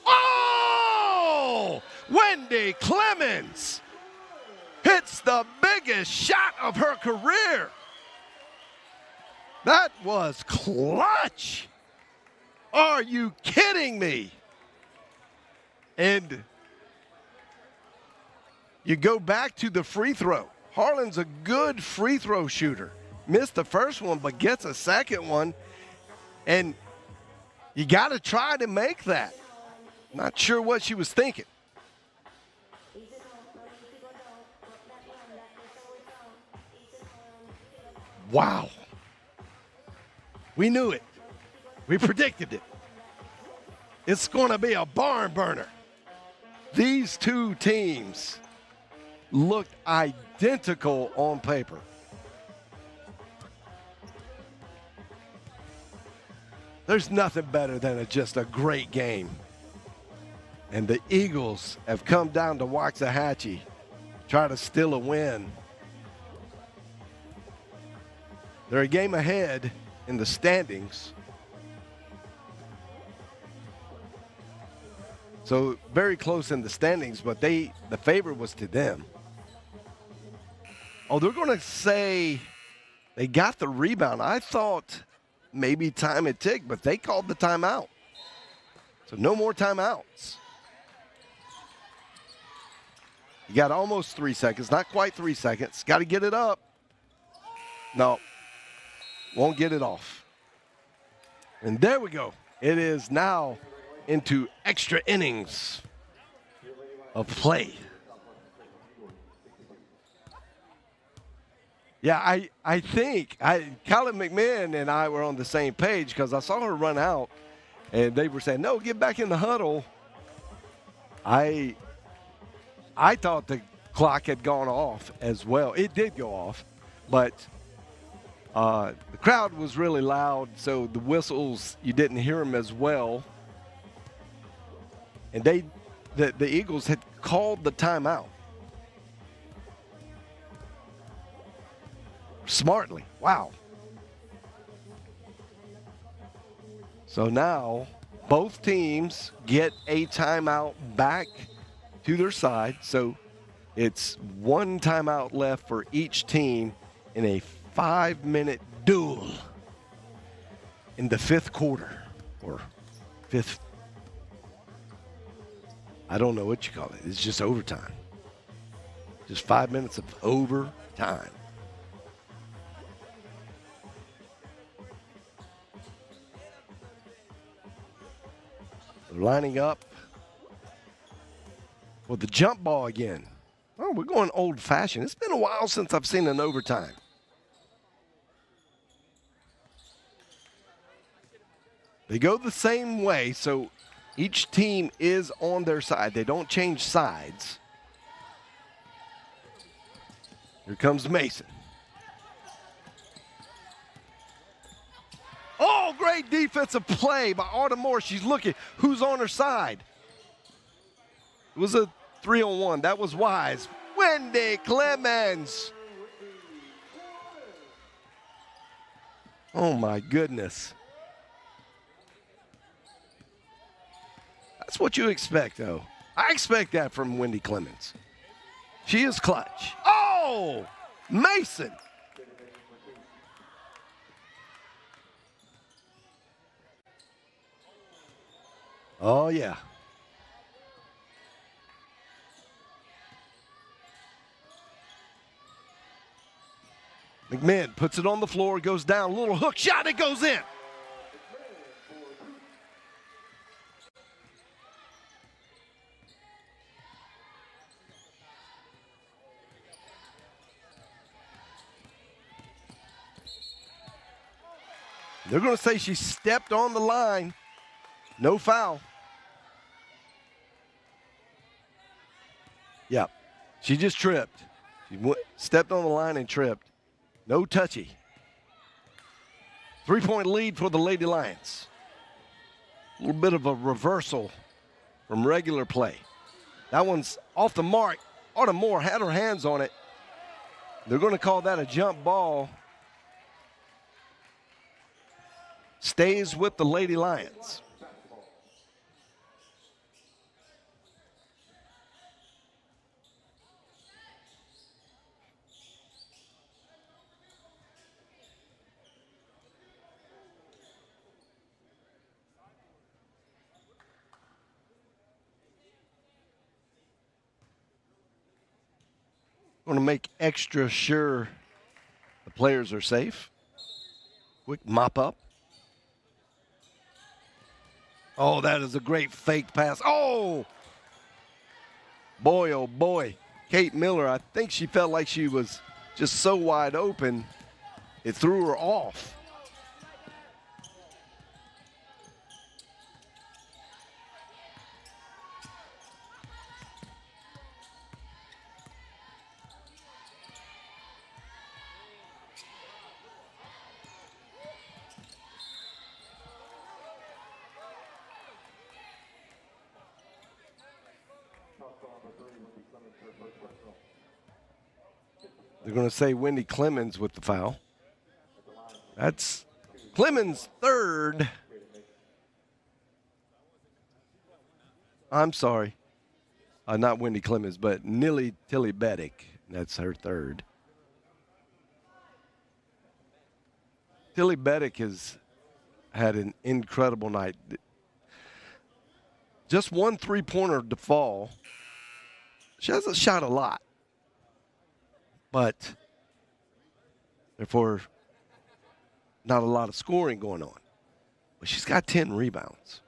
Oh! Wendy Clemens hits the biggest shot of her career. That was clutch. Are you kidding me? And you go back to the free throw. Harlan's a good free throw shooter. Missed the first one, but gets a second one. And you got to try to make that. Not sure what she was thinking. Wow. We knew it. We predicted it. It's going to be a barn burner. These two teams looked identical on paper. There's nothing better than just a great game. And the Eagles have come down to Waxahachie, try to steal a win. They're a game ahead in the standings. So very close in the standings, but the favor was to them. Oh, they're going to say they got the rebound. I thought maybe time had ticked, but they called the timeout. So no more timeouts. You got almost 3 seconds, not quite 3 seconds. Got to get it up. No, won't get it off. And there we go. It is now into extra innings of play. Yeah, I think Colin McMahon and I were on the same page because I saw her run out, and they were saying, no, get back in the huddle. I thought the clock had gone off as well. It did go off, but the crowd was really loud, so the whistles, you didn't hear them as well. And the Eagles had called the timeout. Smartly. Wow. So now both teams get a timeout back to their side. So it's one timeout left for each team in a 5-minute duel in the fifth quarter or fifth. I don't know what you call it. It's just overtime. Just 5 minutes of overtime. They're lining up with the jump ball again. Oh, we're going old-fashioned. It's been a while since I've seen an overtime. They go the same way, so each team is on their side. They don't change sides. Here comes Mason. Oh, great defensive play by Arda Moore. She's looking. Who's on her side? It was a 3-on-1. That was wise. Wendy Clemens. Oh, my goodness. That's what you expect, though. I expect that from Wendy Clemens. She is clutch. Oh, Mason. Oh, yeah. McMahon puts it on the floor, goes down, little hook shot, it goes in. They're going to say she stepped on the line. No foul. Yeah, she just tripped. She stepped on the line and tripped. No touchy. 3-point lead for the Lady Lions. A little bit of a reversal from regular play. That one's off the mark. Arda Moore had her hands on it. They're going to call that a jump ball. Stays with the Lady Lions. Going to make extra sure the players are safe. Quick mop up. Oh, that is a great fake pass. Oh! Boy, oh boy. Kate Miller, I think she felt like she was just so wide open, it threw her off. They're going to say Wendy Clemens with the foul. That's Clemens' third. I'm sorry. Not Wendy Clemens, but Nilly Tilly Beddick. That's her third. Tilly Beddick has had an incredible night. Just one three-pointer to fall. She hasn't shot a lot, but therefore not a lot of scoring going on. But she's got 10 rebounds.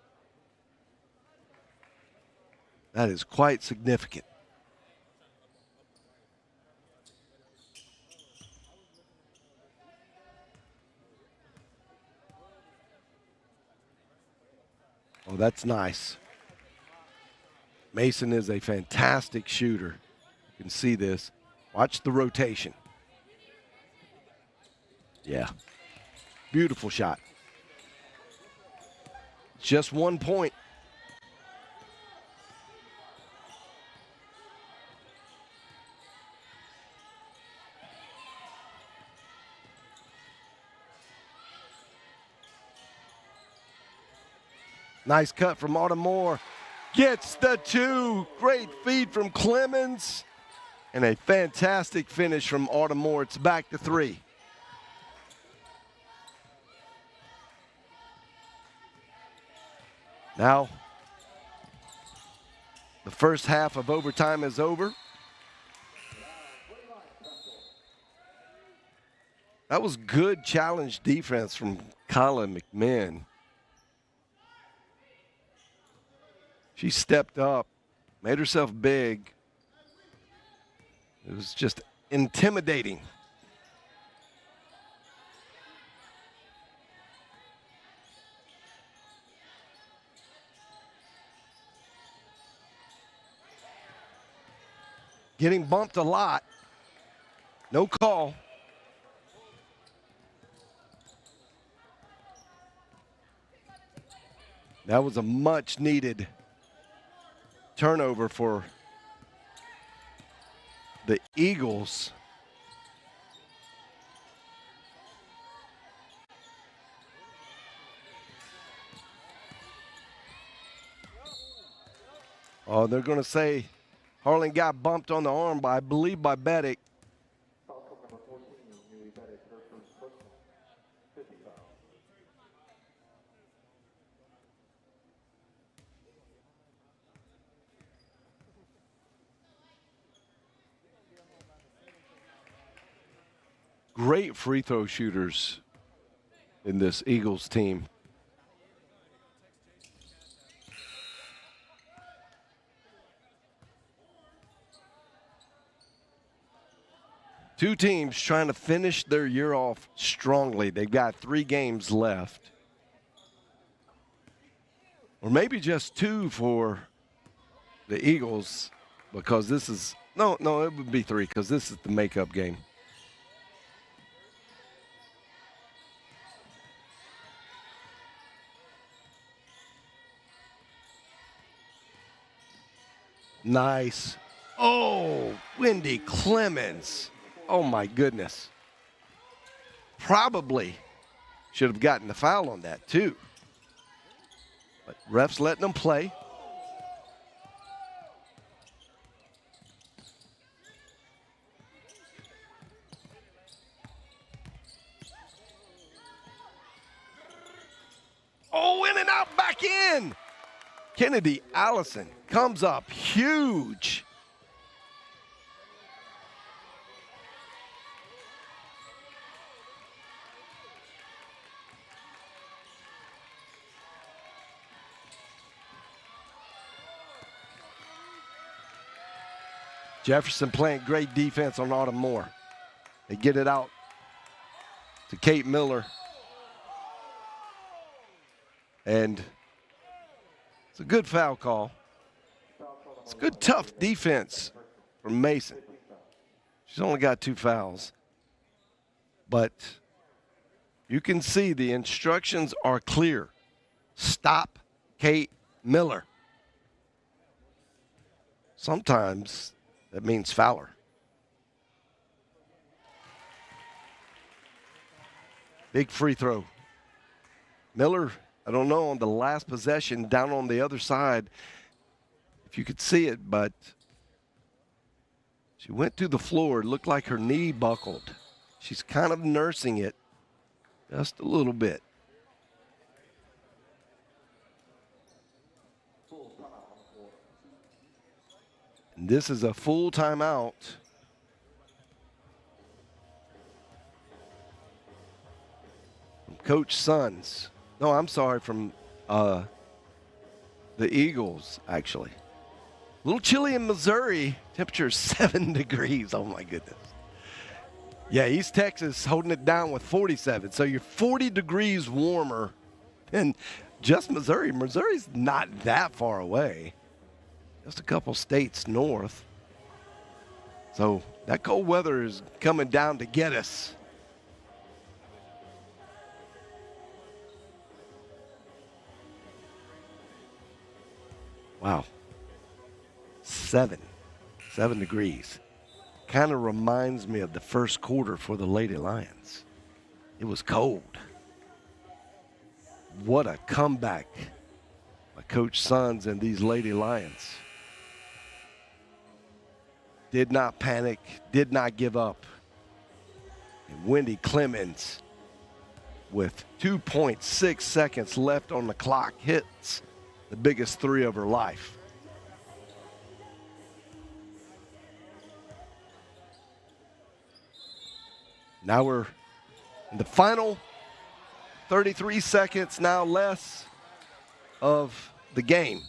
That is quite significant. Oh, that's nice. Mason is a fantastic shooter. You can see this. Watch the rotation. Yeah. Beautiful shot. Just 1 point. Nice cut from Autumn Moore. Gets the two. Great feed from Clemens. And a fantastic finish from Autumn Moore. It's back to 3. Now, the first half of overtime is over. That was good challenge defense from Colin McMahon. She stepped up, made herself big. It was just intimidating. Getting bumped a lot. No call. That was a much needed turnover for the Eagles. Oh, they're going to say Harlan got bumped on the arm, I believe, by Beddick. Great free throw shooters in this Eagles team. Two teams trying to finish their year off strongly. They've got 3 games left. Or maybe just 2 for the Eagles, because this is, no, it would be 3 because this is the makeup game. Nice. Oh, Wendy Clemens. Oh, my goodness. Probably should have gotten the foul on that, too. But refs letting them play. Oh, in and out, back in. Kennedy Allison comes up huge. Jefferson playing great defense on Autumn Moore. They get it out to Kate Miller. And it's a good foul call. It's good, tough defense from Mason. She's only got 2 fouls. But you can see the instructions are clear. Stop Kate Miller. Sometimes that means fouler. Big free throw. Miller, I don't know, on the last possession down on the other side, if you could see it, but she went to the floor. It looked like her knee buckled. She's kind of nursing it. Just a little bit. And this is a full timeout. From Coach Sons. No, I'm sorry, from the Eagles, actually. A little chilly in Missouri. Temperature 7 degrees. Oh, my goodness. Yeah, East Texas holding it down with 47. So you're 40 degrees warmer than just Missouri. Missouri's not that far away. Just a couple states north. So that cold weather is coming down to get us. Wow. 7 degrees. Kind of reminds me of the first quarter for the Lady Lions. It was cold. What a comeback by Coach Sons and these Lady Lions. Did not panic, did not give up. And Wendy Clemens, with 2.6 seconds left on the clock, hits the biggest three of her life. Now we're in the final 33 seconds, now less of the game.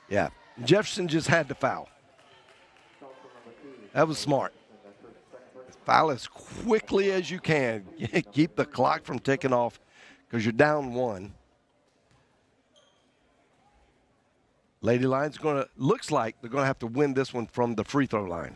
Yeah, Jefferson just had to foul. That was smart. Foul as quickly as you can. Keep the clock from ticking off because you're down 1. Lady Lions looks like they're going to have to win this one from the free throw line.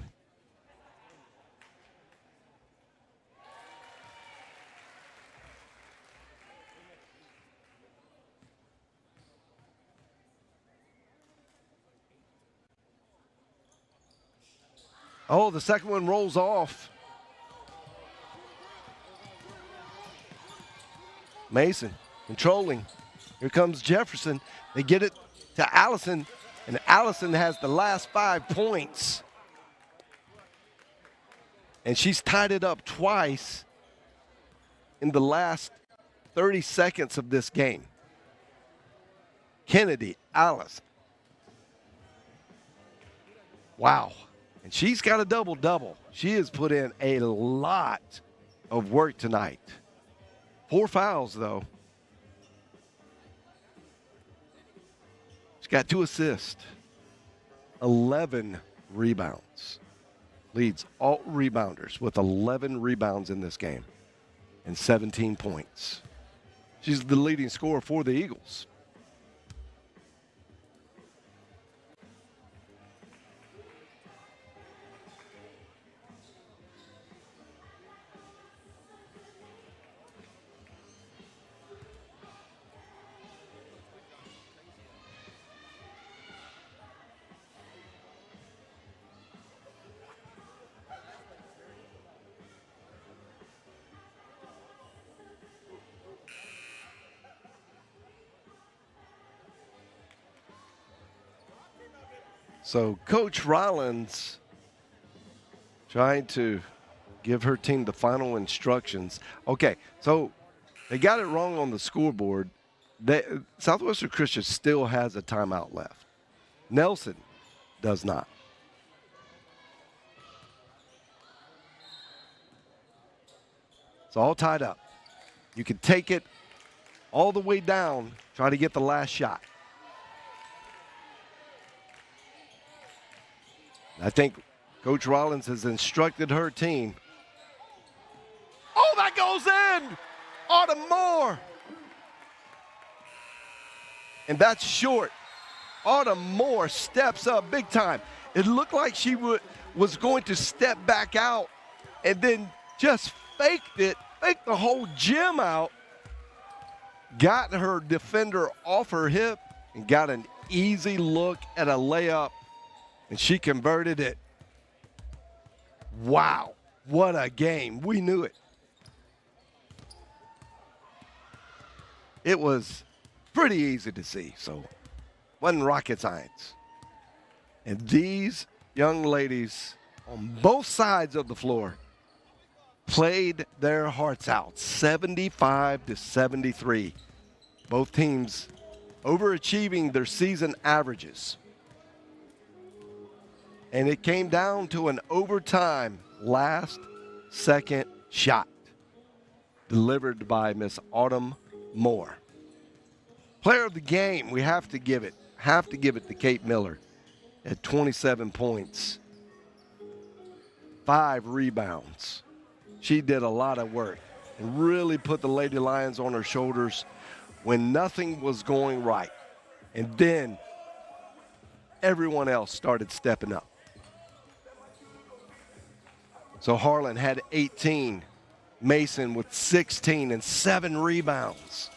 Oh, the second one rolls off. Mason controlling. Here comes Jefferson. They get it to Allison, and Allison has the last 5 points. And she's tied it up twice in the last 30 seconds of this game. Kennedy, Allison. Wow. And she's got a double-double. She has put in a lot of work tonight. 4 fouls, though. She's got 2 assists, 11 rebounds. Leads all rebounders with 11 rebounds in this game and 17 points. She's the leading scorer for the Eagles. So Coach Rollins trying to give her team the final instructions. Okay, so they got it wrong on the scoreboard. Southwestern Christian still has a timeout left. Nelson does not. It's all tied up. You can take it all the way down, try to get the last shot. I think Coach Rollins has instructed her team. Oh, that goes in! Autumn Moore. And that's short. Autumn Moore steps up big time. It looked like she was going to step back out and then just faked the whole gym out. Got her defender off her hip and got an easy look at a layup. And she converted it. Wow, what a game. We knew it. It was pretty easy to see, so wasn't rocket science. And these young ladies on both sides of the floor played their hearts out, 75-73. Both teams overachieving their season averages. And it came down to an overtime last-second shot delivered by Miss Autumn Moore. Player of the game, we have to give it to Kate Miller at 27 points, 5 rebounds. She did a lot of work and really put the Lady Lions on her shoulders when nothing was going right. And then everyone else started stepping up. So Harlan had 18, Mason with 16 and 7 rebounds.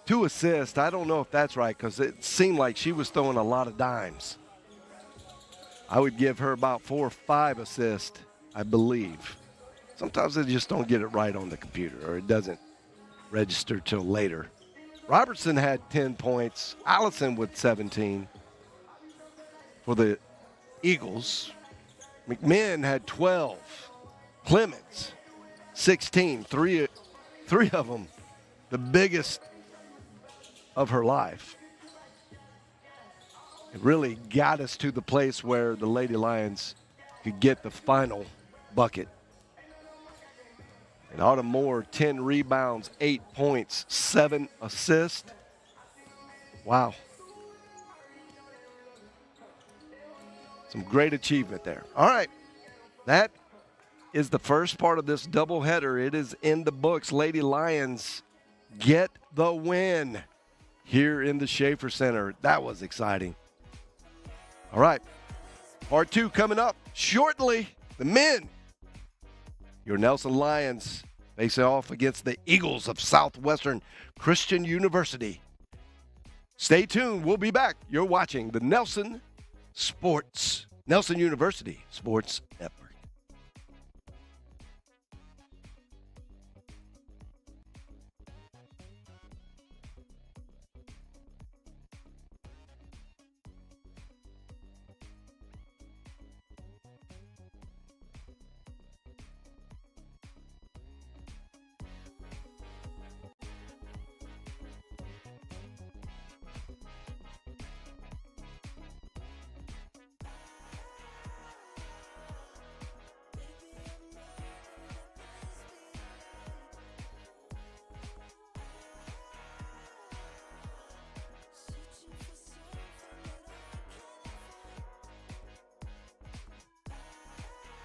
2 assists. I don't know if that's right because it seemed like she was throwing a lot of dimes. I would give her about 4 or 5 assists, I believe. Sometimes they just don't get it right on the computer, or it doesn't register till later. Robertson had 10 points. Allison with 17 for the Eagles. McMinn had 12. Clemens, 16. Three of them, the biggest of her life. It really got us to the place where the Lady Lions could get the final bucket. And Autumn Moore, 10 rebounds, 8 points, 7 assists. Wow. Some great achievement there. All right. That is the first part of this doubleheader. It is in the books. Lady Lions get the win here in the Schaefer Center. That was exciting. All right. Part 2 coming up shortly. The men, your Nelson Lions, facing off against the Eagles of Southwestern Christian University. Stay tuned. We'll be back. You're watching the Nelson University Sports Network.